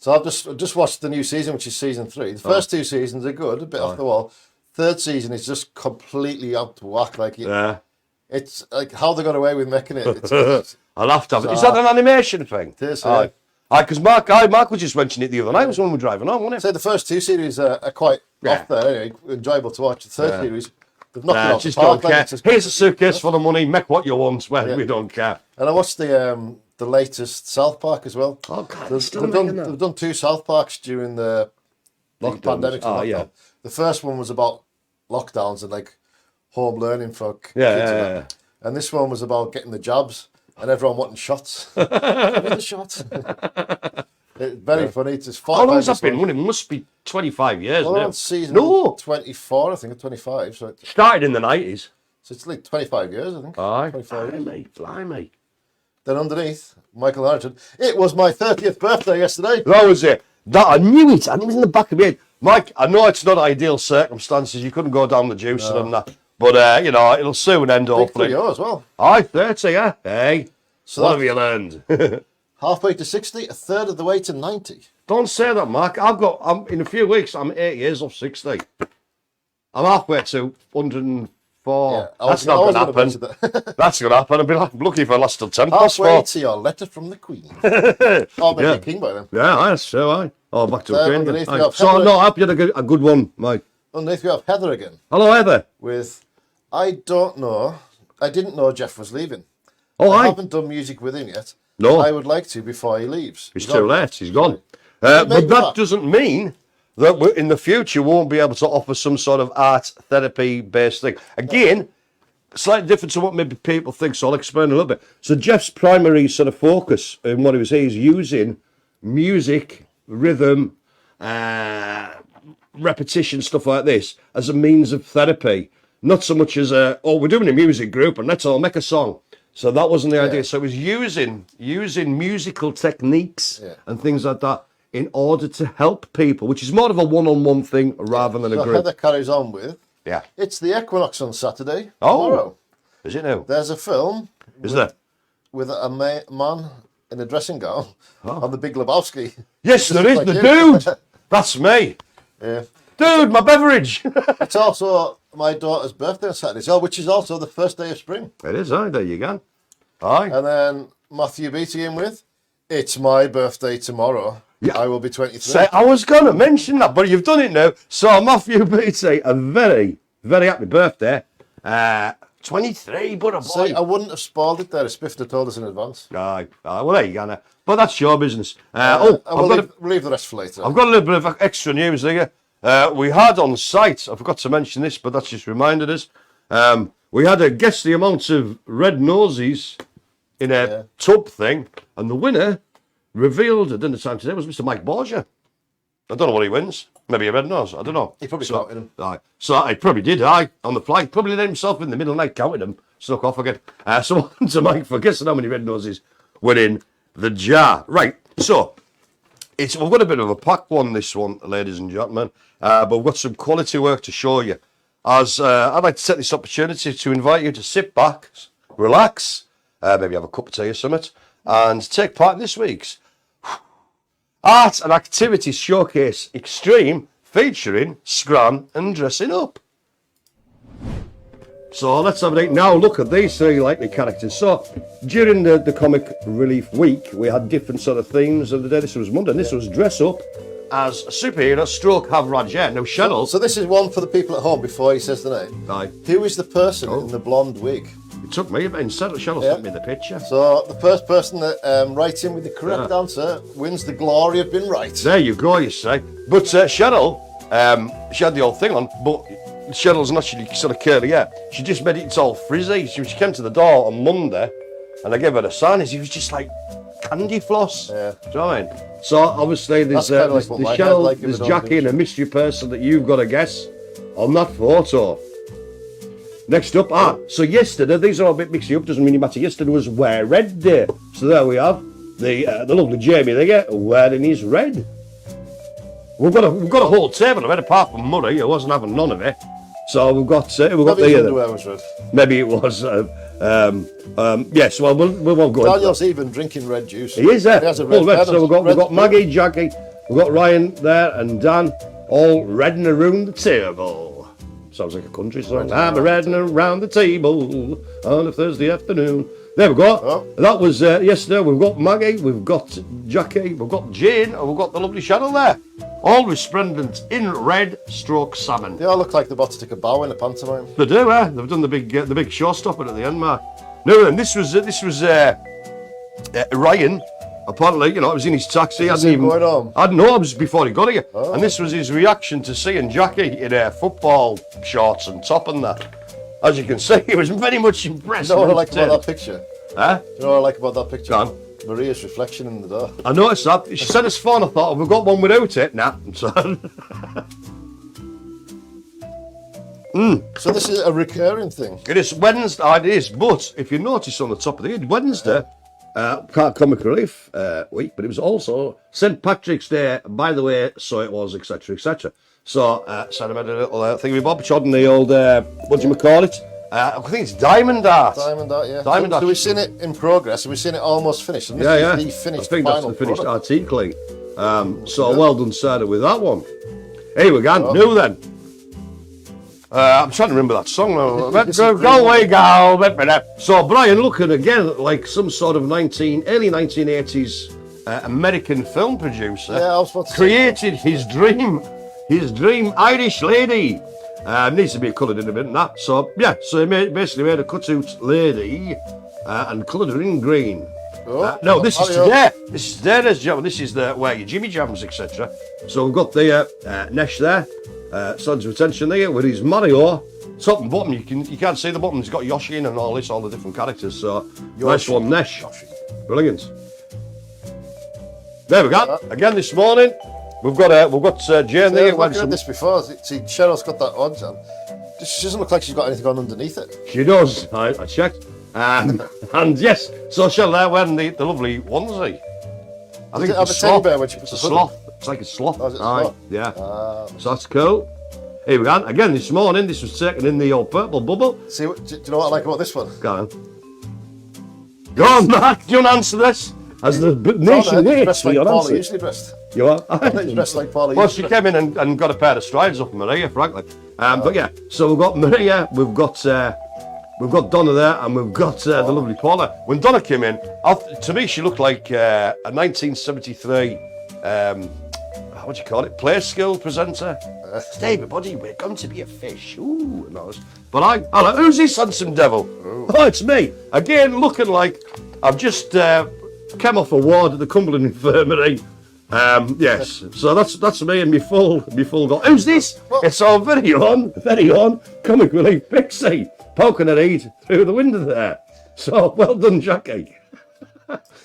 So I've just watched the new season, which is season 3. The first 2 seasons are good, a bit off the wall. Third season is just completely out to whack. It's like how they got away with making it. I'll have to have it. Is that an animation thing? It is, yeah. Because Mark was just mentioning it the other night. It was when we were driving home, wasn't it? So the first 2 series are quite off there, anyway, enjoyable to watch. The third series, they've knocked it off just the park. Don't care. Here's a suitcase full of money, make what you want, we don't care. And I watched the latest South Park as well. Oh, God, they've done 2 South Parks during the pandemic. Yeah. The first one was about lockdowns and like home learning for kids. Yeah. And this one was about getting the jabs and everyone wanting shots. Give me the shots. It's very funny. It's how long has that been? It must be 25 years now. On season 24, I think, or 25. So it started in the 90s. So it's like 25 years, I think. Aye. 25 years. Blimey. Then underneath, Michael Harrington. It was my 30th birthday yesterday. That was it. I knew it. And it was in the back of my head. Mike, I know it's not ideal circumstances. You couldn't go down the juicer and that. But, it'll soon end, hopefully. Big for you as well. Aye, 30, yeah. Hey, so what have you learned? Halfway to 60, a third of the way to 90. Don't say that, Mark. In a few weeks, I'm 8 years off 60. I'm halfway to 104. Yeah, that's not going to happen. That's going to happen. I'll be lucky if I last till 10 past 4. Halfway to your letter from the Queen. Maybe king by then. Yeah, that's so aye. Oh, back to the Queen. So, no, I hope you had a good one, Mike. Underneath we have Heather again. Hello, Heather. With, I didn't know Jeff was leaving. Oh, I haven't done music with him yet. No. I would like to before he leaves. He's too late. He's gone. But that doesn't mean that in the future won't be able to offer some sort of art therapy based thing. Again, slightly different to what maybe people think, so I'll explain a little bit. So Jeff's primary sort of focus in what he was saying is using music, rhythm, repetition, stuff like this as a means of therapy. Not so much as we're doing a music group and let's all make a song. So that wasn't the idea. So it was using musical techniques and things like that in order to help people, which is more of a one-on-one thing rather than a group. Heather carries on with, it's the equinox on Saturday. Tomorrow. Is it now? There's a film. Is there? With a man in a dressing gown on the Big Lebowski. Yes, there is, the dude. That's me. Yeah. Dude, my beverage. It's also my daughter's birthday on Saturday, which is also the first day of spring. It is, aye, there you go. Aye. And then Matthew Beattie in with, it's my birthday tomorrow. Yeah. I will be 23. I was going to mention that, but you've done it now. So Matthew Beattie, a very, very happy birthday. 23, but a boy. See, I wouldn't have spoiled it there if Spiff had told us in advance. Aye. Well, there you go now. But that's your business. We'll leave the rest for later. I've got a little bit of extra news here. We had on site, I forgot to mention this, but that's just reminded us. We had a guess the amount of red noses in a tub thing, and the winner revealed at dinner time today was Mr. Mike Borgia. I don't know what he wins. Maybe a red nose. I don't know. He probably counted them. Aye. So he probably did. On the flight. Probably let himself in the middle of the night counting them. Snuck off again. So on to Mike for guessing how many red noses were in the jar. Right. So we've got a bit of a packed one, this one, ladies and gentlemen. But we've got some quality work to show you. As I'd like to take this opportunity to invite you to sit back, relax, maybe have a cup of tea or something, and take part in this week's Art and Activities Showcase Extreme, featuring Scran and Dressing Up. So let's have a look. Now look at these three likely characters. So during the Comic Relief Week, we had different sort of themes of the day. This was Monday, and this was Dress Up as a superhero, stroke have Raja. Now, Cheryl. So this is one for the people at home before he says the name. Aye. Who is the person in the blonde wig? It took me, but instead Cheryl sent me the picture. So the first person that writes in with the correct answer wins the glory of being right. There you go, you say. But Cheryl, she had the old thing on, but Cheryl's not actually sort of curly hair. She just made it all frizzy. She came to the door on Monday, and I gave her the sign. It was just like candy floss. Yeah. Do you know what I mean? So obviously there's Cheryl, like there's Jackie, and a mystery person that you've got to guess on that photo. Next up, so yesterday, these are all a bit mixed up, doesn't really matter. Yesterday was Wear Red Day. So there we have the lovely Jamie there wearing his red. We've got a whole table of it, apart from Murray, who wasn't having none of it. So we've got maybe his underwear was red. Maybe it was. Yes, well, we won't go. Daniel's even drinking red juice. He is there. He has a red red. So we've got Maggie, Jackie, we've got Ryan there, and Dan, all redding around the table. Sounds like a country song. I'm redding around the table on a Thursday afternoon. There we go. Oh. That was yesterday. We've got Maggie, we've got Jackie, we've got Jane, and we've got the lovely Cheryl there. All resplendent in red stroke salmon. They all look like they're about to take a bow in a pantomime. They do, They've done the big showstopper at the end, Mark. No, and this was Ryan. Apparently, it was in his taxi. I didn't know it was before he got here. Oh. And this was his reaction to seeing Jackie in football shorts and top and that. As you can see, he was very much impressed. You know what I like about that picture? Huh? Do you know what I like about that picture? Go on. Maria's reflection in the door. I noticed that. She sent us phone. I thought, have we got one without it? Nah. So So this is a recurring thing? It is Wednesday. It is. But if you notice on the top of the Wednesday, Comic Relief Week, but it was also St. Patrick's Day, by the way, so it was, etc., etc. So, Sarah made a little thing with Bob Chod and the old, what do you call it? I think it's Diamond Art. Diamond Art, yeah. Diamond Art. So we've seen it in progress, and we've seen it almost finished. And this is the finished I think final that's the finished product. article. So well done, Sarah, with that one. Here we go, new then. I'm trying to remember that song now. Go away, gal. So Brian looking again like some sort of early 1980s American film producer. Yeah, I was about to created his dream Irish lady. Needs to be coloured in a bit and that. So yeah, so he basically made a cutout lady and coloured her in green. No, this is today. This is today, ladies and gentlemen. This is where your Jimmy Jams, etc. So we've got the Nesh there, stands to attention there with his Mario. Top and bottom, you can't see the bottom. It's got Yoshi in and all the different characters. So nice one, Nesh. Brilliant. There we go. Again this morning, we've got Jane there. I've heard this before. See, Cheryl's got that on, Jan. She doesn't look like she's got anything on underneath it. She does. I checked. And yes, so Cheryl there wearing the lovely onesie. I think it's a sloth. It's a sloth. It's like a sloth. Oh, is it a sloth? Yeah. So that's cool. Here we go. Again this morning, this was taken in the old purple bubble. See, do you know what I like about this one? Go on. Go on, Mark. Do you want to answer this? As the nation waits for your answer. Usually dressed. You are? He's dressed like Paulie. Well, she came in and got a pair of strides off Maria, frankly. But yeah, so we've got Maria, we've got Donna there, and we've got the lovely Paula. When Donna came in, to me she looked like a 1973, what do you call it, play skill presenter. Today, everybody, we're going to be a fish. Ooh, and all this. But hello, who's this handsome devil? Oh, it's me. Again, looking like I've just came off a ward at the Cumberland Infirmary. Yes, so that's me and me full got. Who's this? It's our very own comic relief Pixie poking her head through the window there. So well done, Jackie.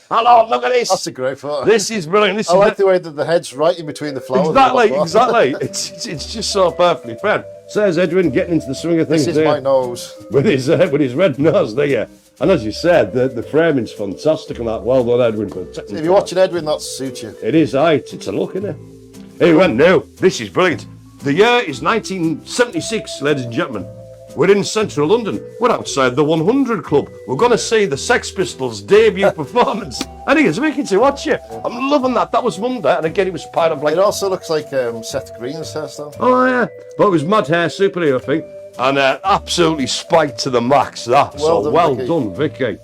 Hello, look at this. That's a great photo. This is brilliant. I like the way that the head's right in between the flowers. Exactly. It's just so perfectly framed. So there's Edwin getting into the swing of things. This is my nose with his red nose there. And as you said, the framing's fantastic and that. Well done, Edwin. If you're watching Edwin, that suits you. It is, it's a look, isn't it? Here we went now. This is brilliant. The year is 1976, ladies and gentlemen. We're in central London. We're outside the 100 Club. We're going to see the Sex Pistols' debut performance. And it's making to watch it. I'm loving that. That was Monday, and again, it was part of like... It also looks like Seth Green's hairstyle. Oh, yeah. But it was mad hair superhero thing. And absolutely spiked to the max, that. Well done, Vicky.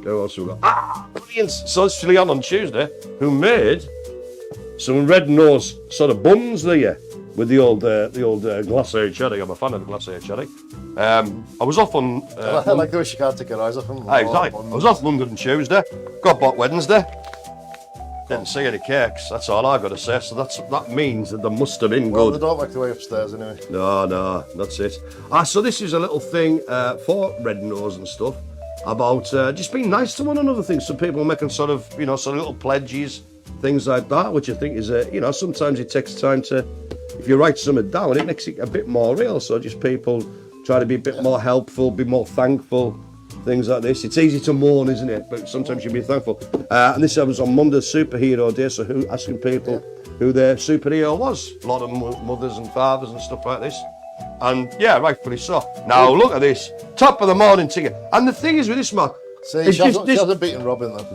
Who else we got? Brilliant. So it's Leon on Tuesday, who made some red nose sort of buns there with the old glacé cherry. I'm a fan of the glacé cherry. I was off on... I like the way she can't take her eyes off him. Exactly. I was off London on Tuesday, got back Wednesday. Didn't see any cakes, that's all I've got to say. So that means that they must have been well, good. They don't like the way upstairs anyway. No, that's it. So this is a little thing for Red Nose and stuff about just being nice to one another. Things some people are making sort of little pledges, things like that, which I think is sometimes it takes time to, if you write something down, it makes it a bit more real. So just people try to be a bit more helpful, be more thankful. Things like this. It's easy to mourn, isn't it? But sometimes you'll be thankful. And this was on Monday, Superhero Day, so asking people who their superhero was. A lot of mothers and fathers and stuff like this. And yeah, rightfully so. Now look at this. Top of the morning ticket. And the thing is with this, Mark. See, she hasn't beaten Robin though.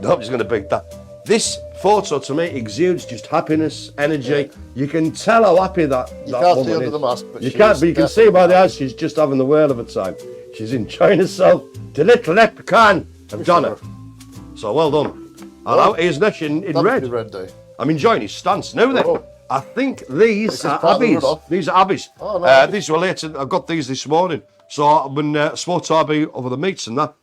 Nobody's going to beat that. This photo to me exudes just happiness, energy. Yeah. You can tell how happy that woman is. You can't see under the mask, but you can see by the eyes she's just having the whale of a time. She's enjoying herself. The little leprechaun of Donna. So well done. And out here's Nesh in red. Red day. I'm enjoying his stance. Now then, I think these are Abby's. These are Abby's. Oh, no. These were later. I got these this morning. So when I spoke to Abby over the meats and that,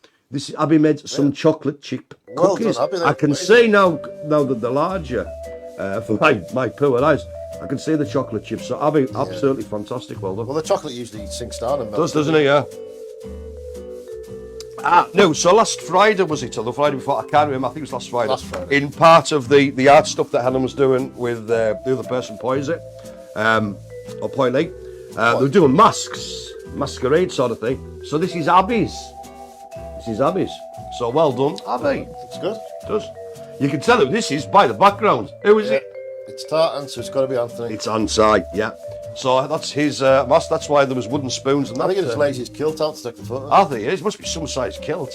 Abby made some chocolate chip cookies. Well done, Abby, I can see now that they're larger for my poor eyes. I can see the chocolate chips. So Abby, absolutely fantastic. Well done. Well, the chocolate usually sinks down and melts. Doesn't it? Yeah. No, so last Friday was it, or the Friday before? I can't remember, I think it was last Friday. In part of the art stuff that Helen was doing with the other person, Poise, or Poily, they were doing masquerade sort of thing. So this is Abby's. So well done, Abby. It's good. It does. You can tell who this is by the background. Who is it? It's Tartan, so it's got to be Anthony. It's Ansai, yeah. So that's his mask. That's why there was wooden spoons and that. I think it's lazy kilt out to take the photo. I think it is. It must be some size kilt.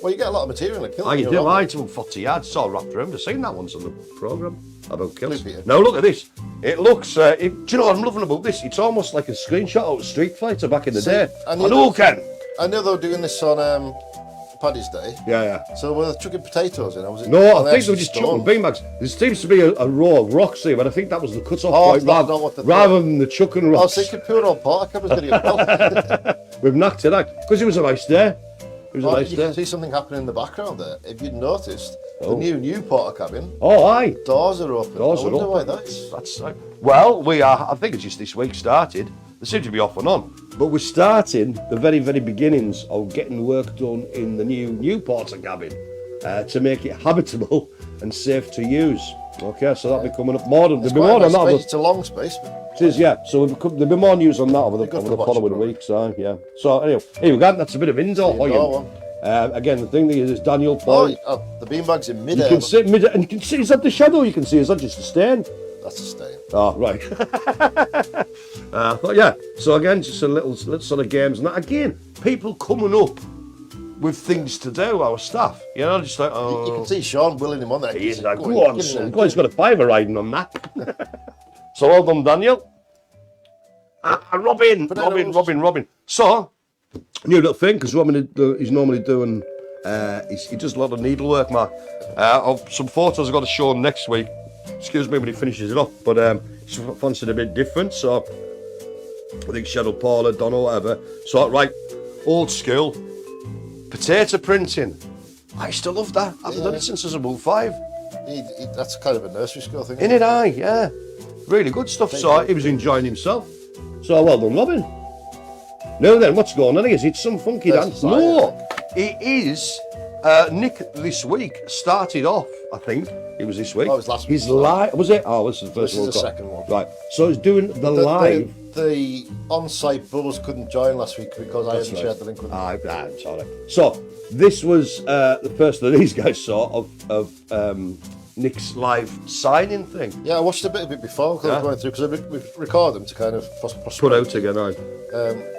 Well, you get a lot of material in a kilt. Oh, you do. It's about 40 yards. It's all wrapped around. I've seen that once on the programme about kilts. Now look at this. It looks. Do you know what I'm loving about this? It's almost like a screenshot out of Street Fighter back in the day. I know they were doing this on Paddy's Day. Yeah. So were they chucking potatoes in? Or was it no, I think they were just chucking beanbags. There seems to be a row of rocks here, but I think that was the cut-off point rather than the chucking rocks. I was thinking poor old Porter was going to get We've knocked it out because it was a nice day. It was a nice You day. can see something happening in the background there. If you'd noticed, the new porter cabin, Oh, aye. doors are open. Doors I are wonder open. why that is. That's right. Well, we are. I think it's just this week started. They seem to be off and on, but we're starting the very, very beginnings of getting work done in the new porter cabin to make it habitable and safe to use. Okay, so that'll be coming up more. There'll be more Quite a on that. nice over- space. It's a long space. But It is, yeah. So there'll be more news on that over the Good to watch, following probably. weeks. Yeah. So anyway, here we go. That's a bit of indoor. Indoor hugging. one. Again, the thing is, Daniel Oh, Point. the beanbag's in You mid-air. can see mid, and you can see. Is that the shadow? You can see. Is that just a stain? That's a stain. Oh, right. But yeah, so again, just a little sort of games. And that. Again, people coming up with things to do, our staff. You know, just like, oh. You can see Sean willing him on there. He's like, Go go on, get in son. there, Go on, he's got a fiver riding on that. So well done, Daniel. Robin. So, new little thing, because Robin, he's normally doing, he does a lot of needlework, Mark. Of some photos I've got to show him next week. Excuse me when he finishes it off, but he's fancied a bit different, so I think Cheryl, Paula, Donna, whatever. So, right, old school, potato printing. I used to love that. I haven't done it since I was about 5. That's kind of a nursery school thing. In it, aye, yeah. Really good stuff. So he was enjoying himself. So well done, Robin. Now then, what's going on? Is it some funky dance? No, it is. Nick this week started off. I think it was this week. Oh, it was last week. He's live. Was it? Oh, this is the first This one. is the second one. Right. So he's doing the live. The on-site bubbles couldn't join last week because I hadn't shared the link with them. I'm sorry. So this was the first that these guys saw of Nick's live signing thing. Yeah, I watched a bit of it before because I was going through, because we record them to kind of Put out again, aye.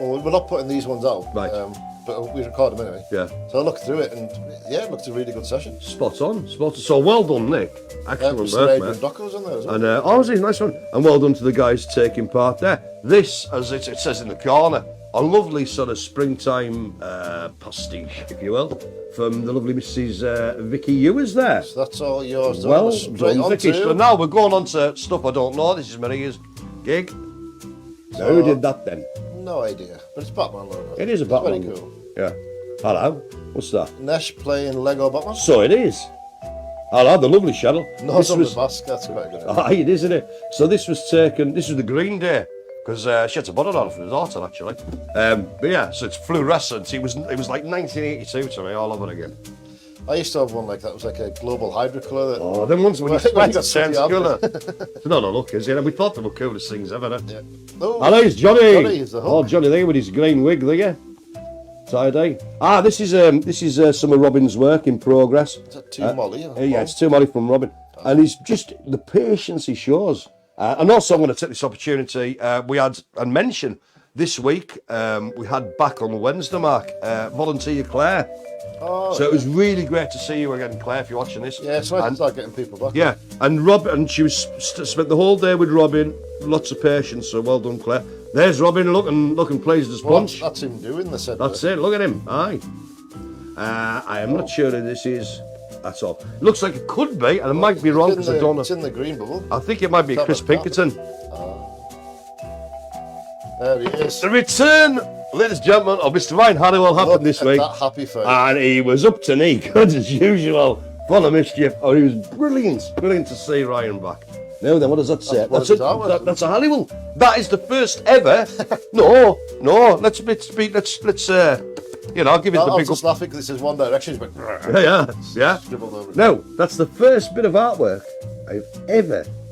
well, we're not putting these ones out, Right. but we record them anyway. Yeah. So I looked through it, and yeah, it looked a really good session. Spot on. So well done, Nick. Excellent Mr. work, Adrian mate. Docker's on there as well. And obviously, nice one. And well done to the guys taking part there. This, as it says in the corner, a lovely sort of springtime pastiche, if you will, from the lovely Mrs. Vicky Ewers there. So that's all yours. Well Straight done, on Vicky. to- So now we're going on to stuff I don't know. This is Maria's gig. So who did that then? No idea, but it's Batman logo. It is a It's Batman. Very cool. Yeah. Hello. What's that? Nesh playing Lego Batman. So it is. Hello, the lovely Cheryl. No, it's on the mask. That's quite good. Aye, it is, isn't it? So this was taken, this was the Green Day, because she had to borrow that for the daughter, actually. But yeah, so it's fluorescent. It was like 1982 to me, all over again. I used to have one like that. It was like a global hydro colour. Oh, them ones when you When sweat, you it turns got colour. It's not a look, is it? We thought they were coolest things ever, eh? Yeah. Oh, Hello, it's Johnny. Johnny is the hook. Oh, Johnny there with his green wig there. Tie-dye. This is some of Robin's work in progress. Is that to Molly? Or Yeah, it's to Molly from Robin. And he's just the patience he shows. And also, I'm going to take this opportunity. We had and mention this week. We had back on Wednesday, Mark, volunteer Claire. Oh, So it was really great to see you again, Claire. If you're watching this, yeah, it's nice to And- start getting people back. yeah, and she was spent the whole day with Robin. Lots of patience. So well done, Claire. There's Robin looking pleased as Well, punch. that's him doing the set. That's it. Look at him. Aye. I am not sure that this is. That's all. Looks like it could be, and I might be wrong because I don't know. It's in the green bubble. I think it might be That Chris was that. Pinkerton. There he is. The return, ladies and gentlemen, of Mr. Ryan Halliwell happened Look this at week, that happy face. and he was up to knee, good as usual, full of mischief. Oh, he was brilliant to see Ryan back. Now then, what does that say? What That's is that? that's a Halliwell. That is the first ever. no. Let's give it I'll the big up. just laugh because this is One Direction. But Yeah. scribbled over it. No, that's the first bit of artwork I've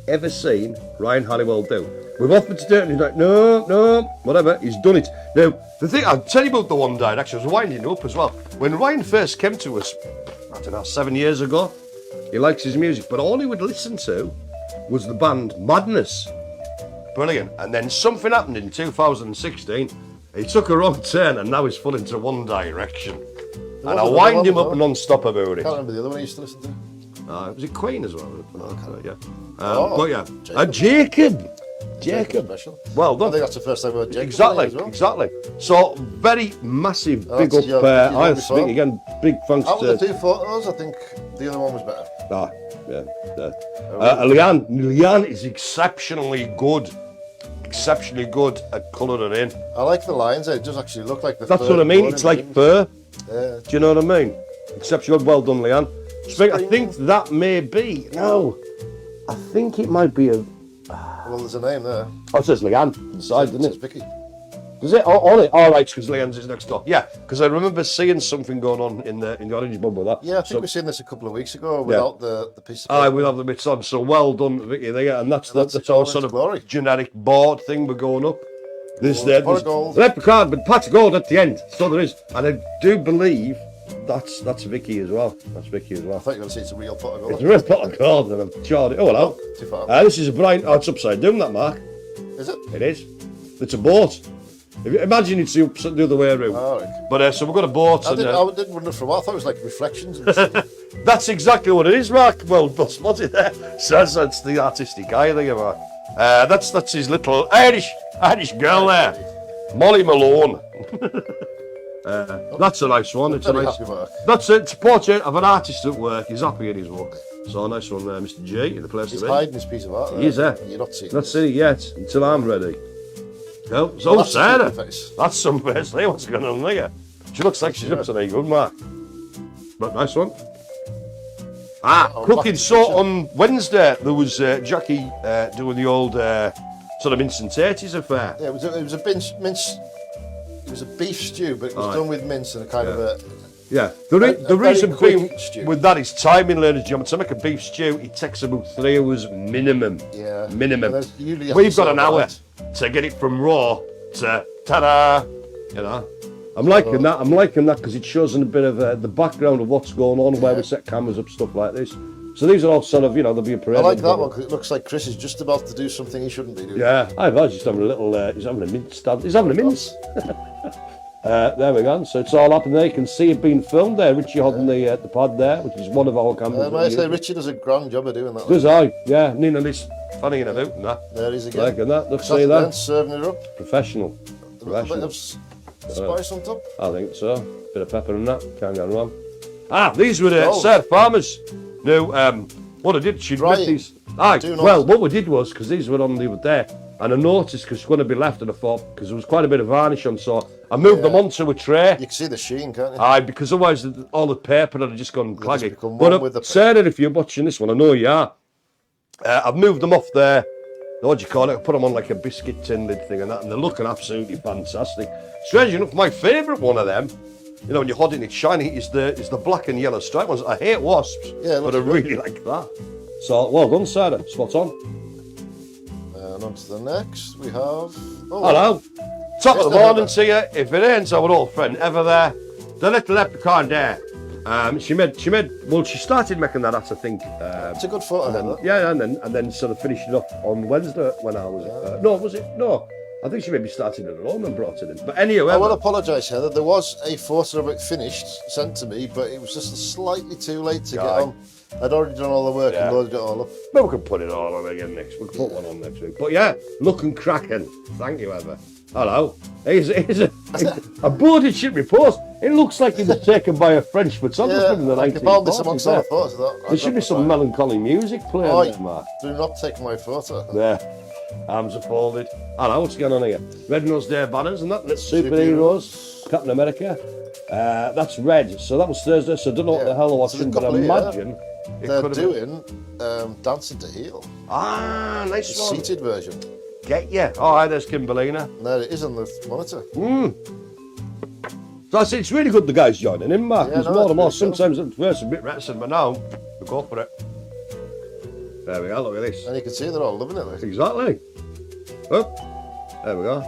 ever seen Ryan Halliwell do. We've offered to do it, and he's like, no, whatever. He's done it. Now, the thing I'll tell you about the One Direction, I was winding up as well. When Ryan first came to us, I don't know, 7 years ago, he likes his music, but all he would listen to was the band Madness. Brilliant. And then something happened in 2016. He took a wrong turn, and now he's full into One Direction. And I another wind one him up before. non-stop about it. Can't remember the other one I used to listen to. Was it Queen as well? Yeah. Oh, But yeah. Jacob. Jacob. Special. Well I done. think that's the first time we heard Jacob. on it as well. Exactly. So very massive, Oh, big that's up. your I one before. think again, big thanks Out to. of the two photos, I think the other one was better. Leanne is exceptionally good at colouring in. I like the lines. It does actually look like the. That's third what I mean. one It's in the like image. fur. Do you know what I mean? Exceptional. Well done, Leanne. I think that may be. No, I think it might be a. Well, there's a name there. Oh, it says Leanne on the side, doesn't It's it? Vicky. Does it? Oh, on it. All right, because Leanne's is next door. Yeah, because I remember seeing something going on in the orange bub with that. Yeah, I think we've seen this a couple of weeks ago without the piece of paper. Aye, we'll have the bits on. So well done, Vicky. There, and that's our sort of glory. generic board thing we're going up. There's gold. leprechaun, but patch of gold at the end. So there is, and I do believe that's Vicky as well. That's Vicky as well. I thought you were going to say it's a real pot of gold. It's a real pot of gold, and I'm sure. Oh, hello. Too far. This is a Brian. Oh, it's upside down, that Mark. Is it? It is. It's a boat. Imagine it's the other way around. Oh, right. But so we've got a boat. I didn't wonder for a while. I thought it was like reflections. That's exactly what it is, Mark. Well, what's it there? So that's the artistic eye thing, Mark. That's his little Irish girl there, Molly Malone. That's a nice one. It's a nice. That's it. It's a portrait of an artist at work. He's happy in his work. So a nice one there, Mr. G. In the place He's to be. hiding his piece of art. He is there. You're not seeing. Not seen it yet until I'm ready. No, so Sarah. That's some face. What's going on there? She looks like she's up to me. Good, Mark. But nice one. Cooking. So on Wednesday there was Jackie doing the old sort of mince and tatties affair. Yeah, it was a mince. It was a beef stew, but it was done with mince and a kind of a. Yeah, the reason being stew. with that is timing, ladies and gentlemen. To make a beef stew, it takes about 3 hours minimum. Yeah. Minimum. We've got an hour to get it from raw to ta-da. You know, I'm liking that. I'm liking that because it shows a bit of the background of what's going on, where we set cameras up, stuff like this. So these are all sort of, there'll be a parade. I like that one because it looks like Chris is just about to do something he shouldn't be doing. Yeah, I've just having a little. He's having a mince stand. He's having a mince. There we go. So it's all up, and there you can see it being filmed there. Richie holding the pod there, which is one of our cameras. I say Richie does a grand job of doing that. Does I? Yeah, Nina is funny in about and that. There he's again. Like that. Look, see that. Serving it up. Professional. A little bit of spice on top. I think so. Bit of pepper and that. Can't go wrong. These were Sarah Farmer's. Now, what I did, she'd met these. Well, what we did was, because these were on the other day, and I noticed because it's going to be left, and I thought, because there was quite a bit of varnish on, so I moved them onto a tray. You can see the sheen, can't you? Because otherwise all the paper had just gone claggy. But Sarah, if you're watching this one, I know you are. I've moved them off there. What do you call it? I put them on like a biscuit tin lid thing and that, and they're looking absolutely fantastic. Strange enough, my favourite one of them, when you're hot and it's shiny, is the black and yellow striped ones. I hate wasps, but I really like that. So, well done, Sarah. Spot on. And on to the next, we have... Hello. Top of the morning to you. If it ain't our old friend ever there, the little leprechaun there. She started making that at, I think. It's a good photo. And then sort of finished it off on Wednesday when I was... No, was it? No. I think she maybe started it at home and brought it in. But anyway... I will apologise, Heather. There was a photo of it finished, sent to me, but it was just slightly too late to get on. I'd already done all the work and loaded it all up. But we can put it all on again next week. We can put one on next week. But yeah, looking cracking. Thank you, Heather. Hello. Here's a boarded ship report. It looks like it was taken by a French photographer in the 1940s. I found this amongst other photos. There should be some melancholy music playing there, Mark. Do not take my photo. There. Arms are folded. Hello, what's going on here? Red Nose Day banners and that. That's Superheroes. Captain America. That's red. So that was Thursday, so I don't know what the hell I was watching, but I imagine... They're doing Dancing to Heal. Nice one. Seated version. Get you. Oh, hi, there's Kimberlina. There it is on the monitor. So I say it's really good the guys joining in, Mark. There's more and more. Sometimes at first a bit reticent, but now we go for it. There we go, look at this. And you can see they're all loving it. Like. Exactly. Oh, there we go.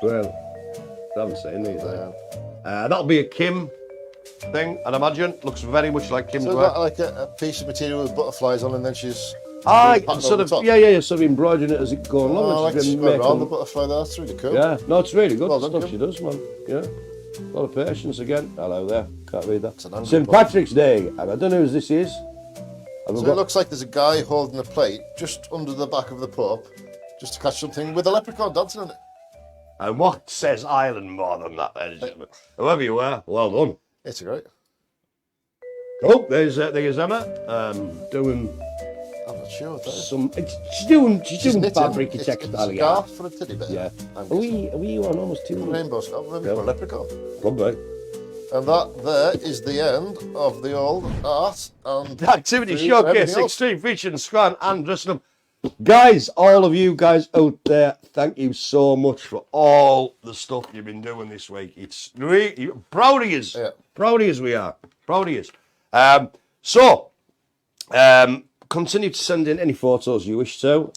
Well, I haven't seen these. That'll be a Kim thing, I'd imagine. Looks very much like Kim's work. So got like a piece of material with butterflies on, and then she's sort of sort of embroidering it as it goes along. I like to go around the butterfly there. That's really cool. Yeah, no, it's really good stuff she does, man. Yeah, a lot of patience again. Hello there, can't read that. St. Patrick's Day, and I don't know who this is. So it looks like there's a guy holding a plate just under the back of the pub, just to catch something with a leprechaun dancing on it. And what says Ireland more than that, ladies and gentlemen? Whoever you were, well done. It's great. Oh, there's Emma doing not sure what that is. She's doing fabric It's textile. a scarf for a teddy bear. Yeah. I'm Are we on almost 2 minutes? rainbow scarf, maybe for a leprechaun. Probably. And that there is the end of the old art and The activity food and showcase, everything else. extreme featuring Scran and Dressenham. Guys, all of you guys out there, thank you so much for all the stuff you've been doing this week. It's really proud of you. Yeah. Proud of you we are. Proud of you. Continue to send in any photos you wish to.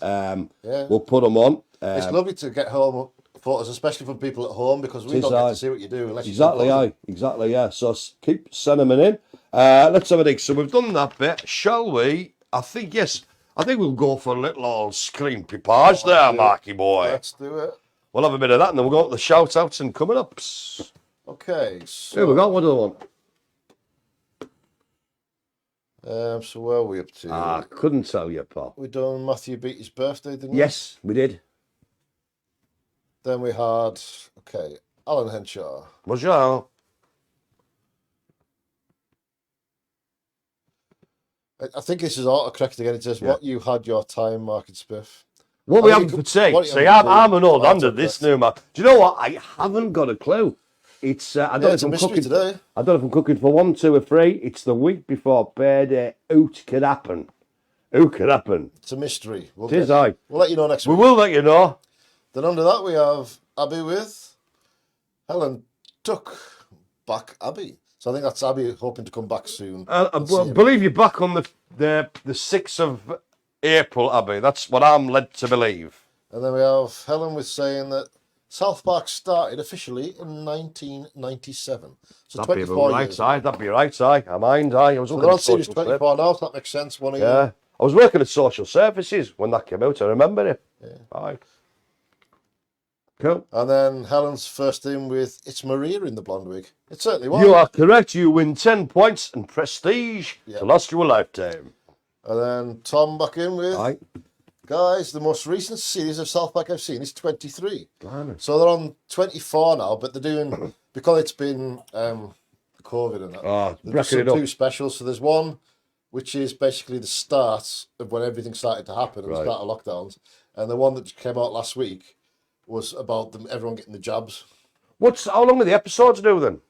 We'll put them on. It's lovely to get home photos, especially from people at home, because we don't get to see what you do unless Exactly, yeah. So keep sending them in. Let's have a dig. So we've done that bit. Shall we? I think we'll go for a little old screen pipage there, Marky boy. Let's do it. We'll have a bit of that, and then we'll go to the shout-outs and coming ups. Okay, so Here we go. What do I want? so where are we up to? I couldn't tell you, pal. We done Matthew Beattie's birthday, didn't we? Yes, we did. Then we had Alan Henshaw. Bonjour. I think this is autocorrect again. It says what you had your time, Mark and Spiff. What we haven't for tea. See, I'm an old under this new man. Do you know what? I haven't got a clue. It's I don't know if I'm cooking today. I don't know if I'm cooking for 1, 2, or 3. It's the week before birthday. Out could happen. Who could happen? It's a mystery. We'll let you know next We week. will let you know. Then under that we have Abby with Helen Tuck back Abby. So I think that's Abby hoping to come back soon. I believe you're back on the 6th of April, Abby. That's what I'm led to believe. And then we have Helen with saying that South Park started officially in 1997. So That'd be 24 right, years. That'd be right, I mind, I was So looking they're on at series social 24 now, so that makes sense. One of you. Yeah, I was working at Social Services when that came out. I remember it. Yeah. Aye. Cool. And then Helen's first in with It's Maria in the blonde wig. It certainly was. You are correct. You win 10 points and prestige to last you a lifetime. And then Tom back in with, Aye. guys, the most recent series of South Park I've seen is 23. Blimey. So they're on 24 now, but they're doing, because it's been COVID and that, they're just breaking it up. 2 specials. So there's one which is basically the start of when everything started to happen and the start of lockdowns. And the one that came out last week was about everyone getting the jabs. How long are the episodes do then?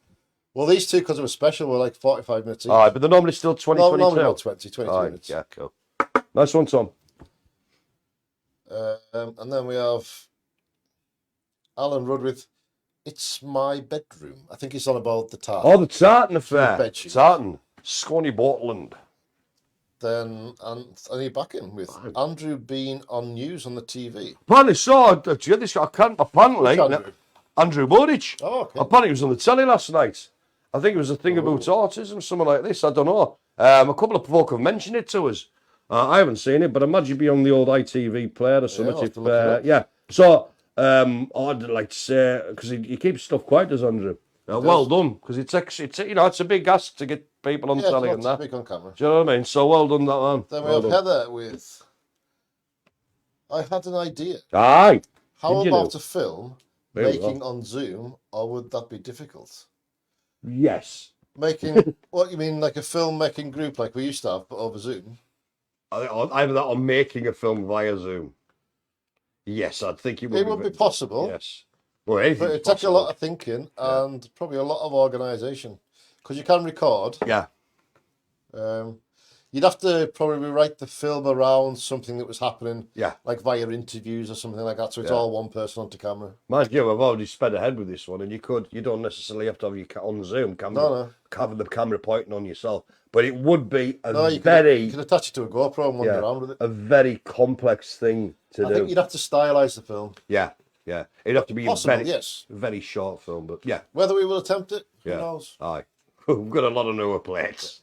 Well, these 2, because it was special, were like 45 minutes each. Aye, but they're normally still 20, No, 22. normally about 22 minutes. Yeah, cool. Nice one, Tom. And then we have Alan Rudd with It's My Bedroom. I think he's on about the tartan. Oh, the tartan affair. Bedsheet. Tartan. Scrawny Portland. Then Anthony back in with Andrew Bean on news on the TV. Apparently saw this guy. Apparently, Andrew? Andrew Bowditch. Oh, okay. Apparently, he was on the telly last night. I think it was a thing about autism, something like this. I don't know. A couple of folk have mentioned it to us. I haven't seen it, but I imagine it'd be on the old ITV player or something. I'll have to look it up. So I'd like to say, because he keeps stuff quiet, does Andrew? Well done, because it's a big ask to get people on telly and that. Big on camera. Do you know what I mean? So well done, that man. Then we Well have done. Heather with I had an idea. Aye. How Did you about know? a film There we making on Zoom, or would that be difficult? Yes. Making, what you mean, like a filmmaking group like we used to have, but over Zoom? Either that or making a film via Zoom. Yes, I think it would. It would be possible. Yes. Well, But it'd take a lot of thinking and probably a lot of organisation. Because you can record. Yeah. You'd have to probably write the film around something that was happening. Yeah. Like via interviews or something like that. So it's all one person onto camera. Mind you, I've already sped ahead with this one, and you don't necessarily have to have your on Zoom camera, having the camera pointing on yourself. But it would be you can attach it to a GoPro and wander around with it. A very complex thing to do. I think you'd have to stylise the film. Yeah. It'd have to be Possible, a yes. very short film, but yeah. Whether we will attempt it, who knows? Aye. We've got a lot of newer plates.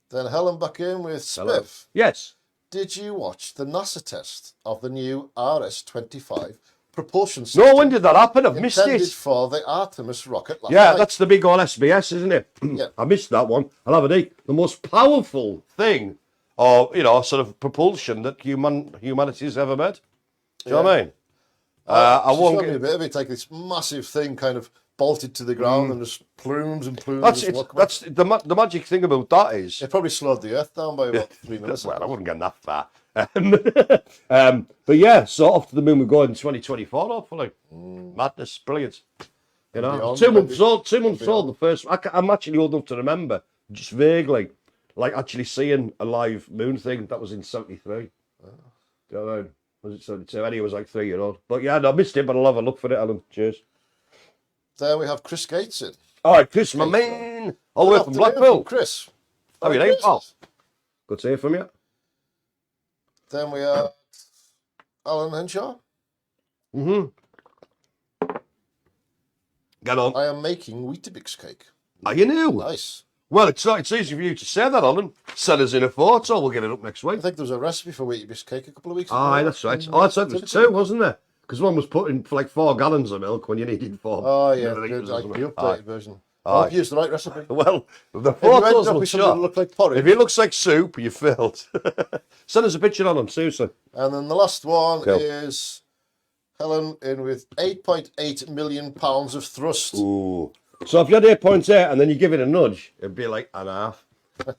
Then Helen back in with Spiff. Yes. Did you watch the NASA test of the new RS-25 propulsion system? No, when did that happen? I've missed intended it. for the Artemis rocket last night. That's the big old SBS, isn't it? Yeah. I missed that one. I'll have a dig. The most powerful thing, or sort of propulsion that humanity's ever made. Do you know what I mean? I won't get a bit of it, like this massive thing kind of bolted to the ground and just plumes and plumes. That's of it. smoke. That's the magic thing about that is. It probably slowed the Earth down by about 3 minutes. Well, I wouldn't get that far. But yeah, so off to the moon we go in 2024, hopefully. Madness, brilliant. You know, Beyond, 2 months maybe. old. 2 months old. The first. I'm actually old enough to remember, just vaguely, like actually seeing a live moon thing. That was in '73. Do you know what I mean? Was it '72? Anyway, I was like 3-year-old. But yeah, no, I missed it, but I'll have a look for it, Alan. Cheers. There we have Chris Gates in. All right, Chris, my man, all the way from Blackpool. Chris. How are you doing, pal? Good to hear from you. Then we have Alan Henshaw. Get on. I am making Weetabix cake. Are you new? Nice. Well, it's easy for you to say that, Alan. Send us in a photo. We'll get it up next week. I think there was a recipe for Weetabix cake a couple of weeks ago. Aye, that's right. Oh, that's right. There was 2, wasn't there? Because one was put in for like 4 gallons of milk when you needed 4. Oh, yeah. I think it Good, was, like wasn't the it? updated version. I hope you used the right recipe. Well, the If you ended photos up will with something that show. looked like porridge. If it looks like soup, you failed. Send us a picture on them, seriously. And then the last one Cool. is Helen in with £8.8 million of thrust. Ooh. So if you had 8.8 and then you give it a nudge, it'd be like an half.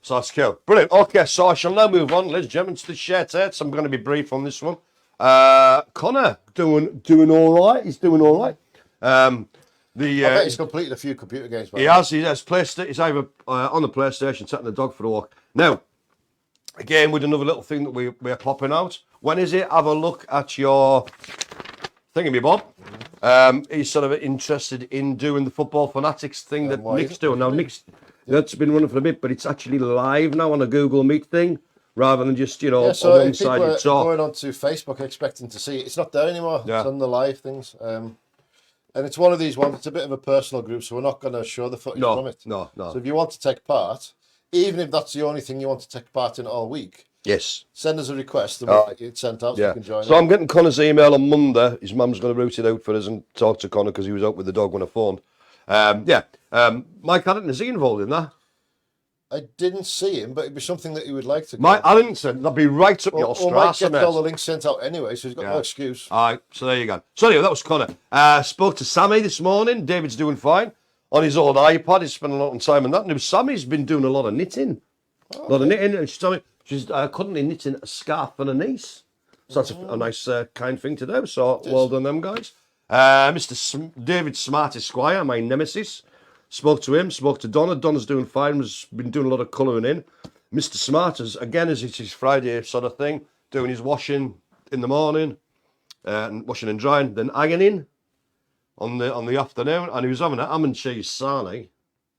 So that's cool. Brilliant. Okay, so I shall now move on, ladies and gentlemen, to the shirt tates. I'm going to be brief on this one. Connor, doing all right. He's doing all right. I bet he's completed a few computer games. He has PlayStation. He's either on the PlayStation, taking the dog for a walk. Now, again, with another little thing that we're popping out. When is it? Have a look at your thingamabob. He's sort of interested in doing the Football Fanatics thing that Nick's doing. Now, Nick's that's been running for a bit, but it's actually live now on a Google Meet thing, rather than just, you know, Yeah, so a if people one-sided are talk. going onto Facebook expecting to see it, it's not there anymore. Yeah. It's on the live things. And it's one of these ones, it's a bit of a personal group, so we're not going to show the footage from it. No. So if you want to take part, even if that's the only thing you want to take part in all week, Yes. send us a request and we'll get it sent out so you can join So I'm getting Connor's email on Monday. His mum's going to route it out for us and talk to Connor because he was out with the dog when I phoned. Mike Addington, is he involved in that? I didn't see him, but it'd be something that he would like to go. Mike Addington, that'd be right up your Or Mike strasse, gets mate. all the links sent out anyway, so he's got no excuse. All right, so there you go. So anyway, that was Connor. Spoke to Sammy this morning. David's doing fine. On his old iPad, he's spending a lot of time on that. And Sammy's been doing a lot of knitting. A lot of knitting. And she's telling me she's currently knitting a scarf for her niece. So that's a nice, kind thing to do. So well done, them guys. Mr. David Smart Esquire, my nemesis. Spoke to him, spoke to Donna. Donna's doing fine, has been doing a lot of colouring in. Mr. Smart, as it's his Friday sort of thing, doing his washing in the morning, and washing and drying, then ironing on the afternoon. And he was having an ham and cheese sarnie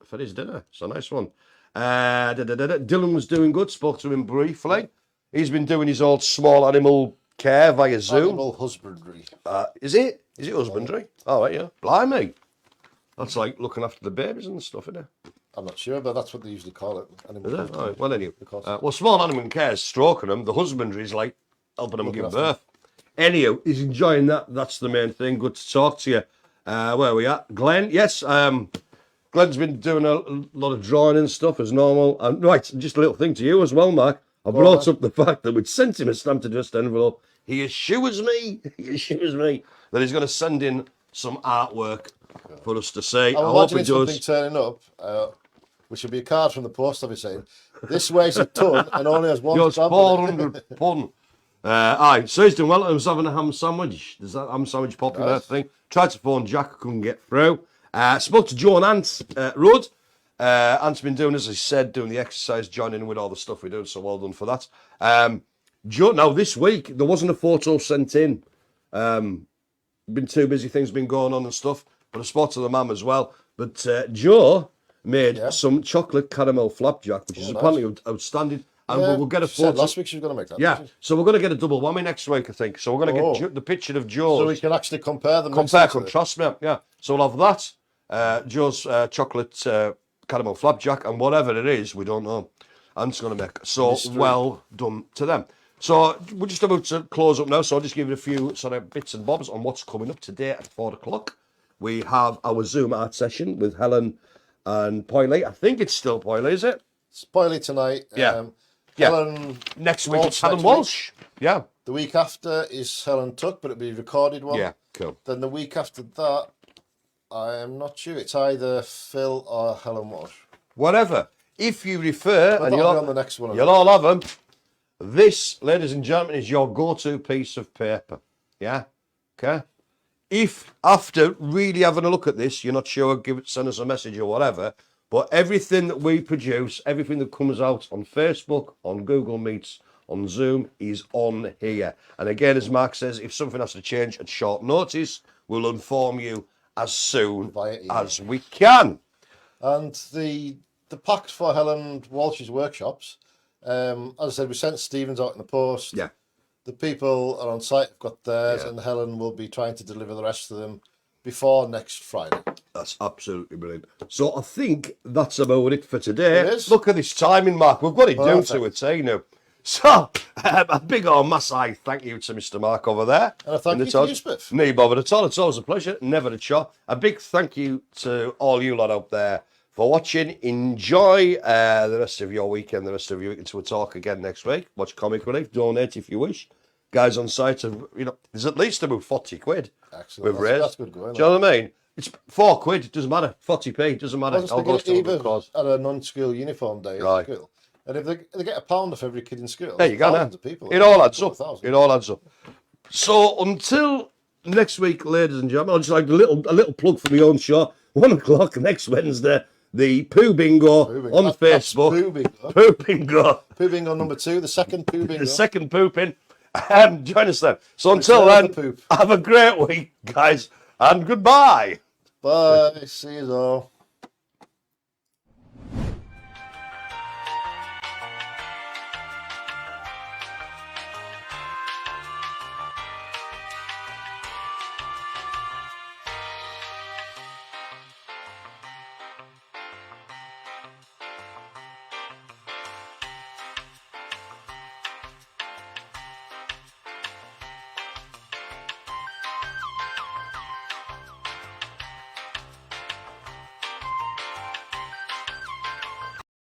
for his dinner. It's a nice one. Dylan was doing good, spoke to him briefly. He's been doing his old small animal care via Zoom. Animal husbandry. Is it husbandry? Oh, right, yeah. Blimey. That's like looking after the babies and stuff, isn't it? I'm not sure, but that's what they usually call it. Animal Is it? husbandry. All right. Well, anyway. Small animal care is stroking them. The husbandry is like helping them give birth. Anyhow, he's enjoying that. That's the main thing. Good to talk to you. Where are we at? Glenn, yes. Glenn's been doing a lot of drawing and stuff as normal. Right, just a little thing to you as well, Mark. I brought up the fact that we'd sent him a stamped addressed envelope. He assures me that he's going to send in some artwork for us to see. I hope he imagining something does. turning up, which would be a card from the post office saying, "This weighs a ton and only has one Yours stamp." 400 pun. Aye, so he's doing well. I was having a ham sandwich. Is that ham sandwich popular thing? Tried to phone Jack, couldn't get through. Spoke to Joe and Ant Rudd. Ant's been doing, as I said, doing the exercise, joining in with all the stuff we do, so well done for that. Joe, now this week, there wasn't a photo sent in. Been too busy, things been going on and stuff, but I spoke to the mum as well. But Joe made some chocolate caramel flapjack, which is apparently outstanding. And we'll get a photo. Last week she was going to make that. Yeah, so we're going to get a double whammy next week, I think. So we're going to get the picture of Joe's. So we can actually compare them. Contrast me. Yeah. So we'll have that. Joe's chocolate caramel flapjack, and whatever it is, we don't know. Ant's going to make. So well done to them. So we're just about to close up now. So I'll just give you a few sort of bits and bobs on what's coming up today at 4 o'clock. We have our Zoom art session with Helen and Poyley. I think it's still Poyley, is it? It's Poyley tonight. Yeah. Helen next week it's Helen Walsh. Yeah. The week after is Helen Tuck, but it'll be a recorded one. Yeah, cool. Then the week after that I am not sure. It's either Phil or Helen Walsh. Whatever. If you refer, But and that'll be on the next one. you'll all have them. This, ladies and gentlemen, is your go-to piece of paper. Yeah? Okay? If, after really having a look at this, you're not sure, send us a message or whatever, but everything that we produce, everything that comes out on Facebook, on Google Meets, on Zoom, is on here. And again, as Mark says, if something has to change at short notice, we'll inform you as soon as we can. And the packs for Helen Walsh's workshops, as I said, we sent Stevens out in the post. Yeah. The people are on site, have got theirs, and Helen will be trying to deliver the rest of them before next Friday. That's absolutely brilliant. So I think that's about it for today. It is. Look at this timing, Mark. We've got it down to a T now. So, a big old massive thank you to Mr. Mark over there. And a thank you to you, Spiff. No bother at all. It's always a pleasure. Never a chore. A big thank you to all you lot out there for watching. Enjoy the rest of your weekend, the rest of your week until we talk again next week. Watch Comic Relief. Donate if you wish. Guys on site, there's at least about 40 quid. Excellent. We've raised. That's good going. Do you know what I mean? It's 4 quid. It doesn't matter. 40p. Doesn't matter. I'll go to the cause. At a non-school uniform day at school. And if they get £1 off every kid in school, there you go. Now. People, it all adds up. It all adds up. So until next week, ladies and gentlemen, I'll just like a little plug for my own show. 1 o'clock next Wednesday. The Poo Bingo on Facebook. Poo Bingo. Poo Bingo. Poo Bingo number 2. The second Poo Bingo. The second pooping. Join us then. So until then, have a great week, guys, and goodbye. Bye. See you all.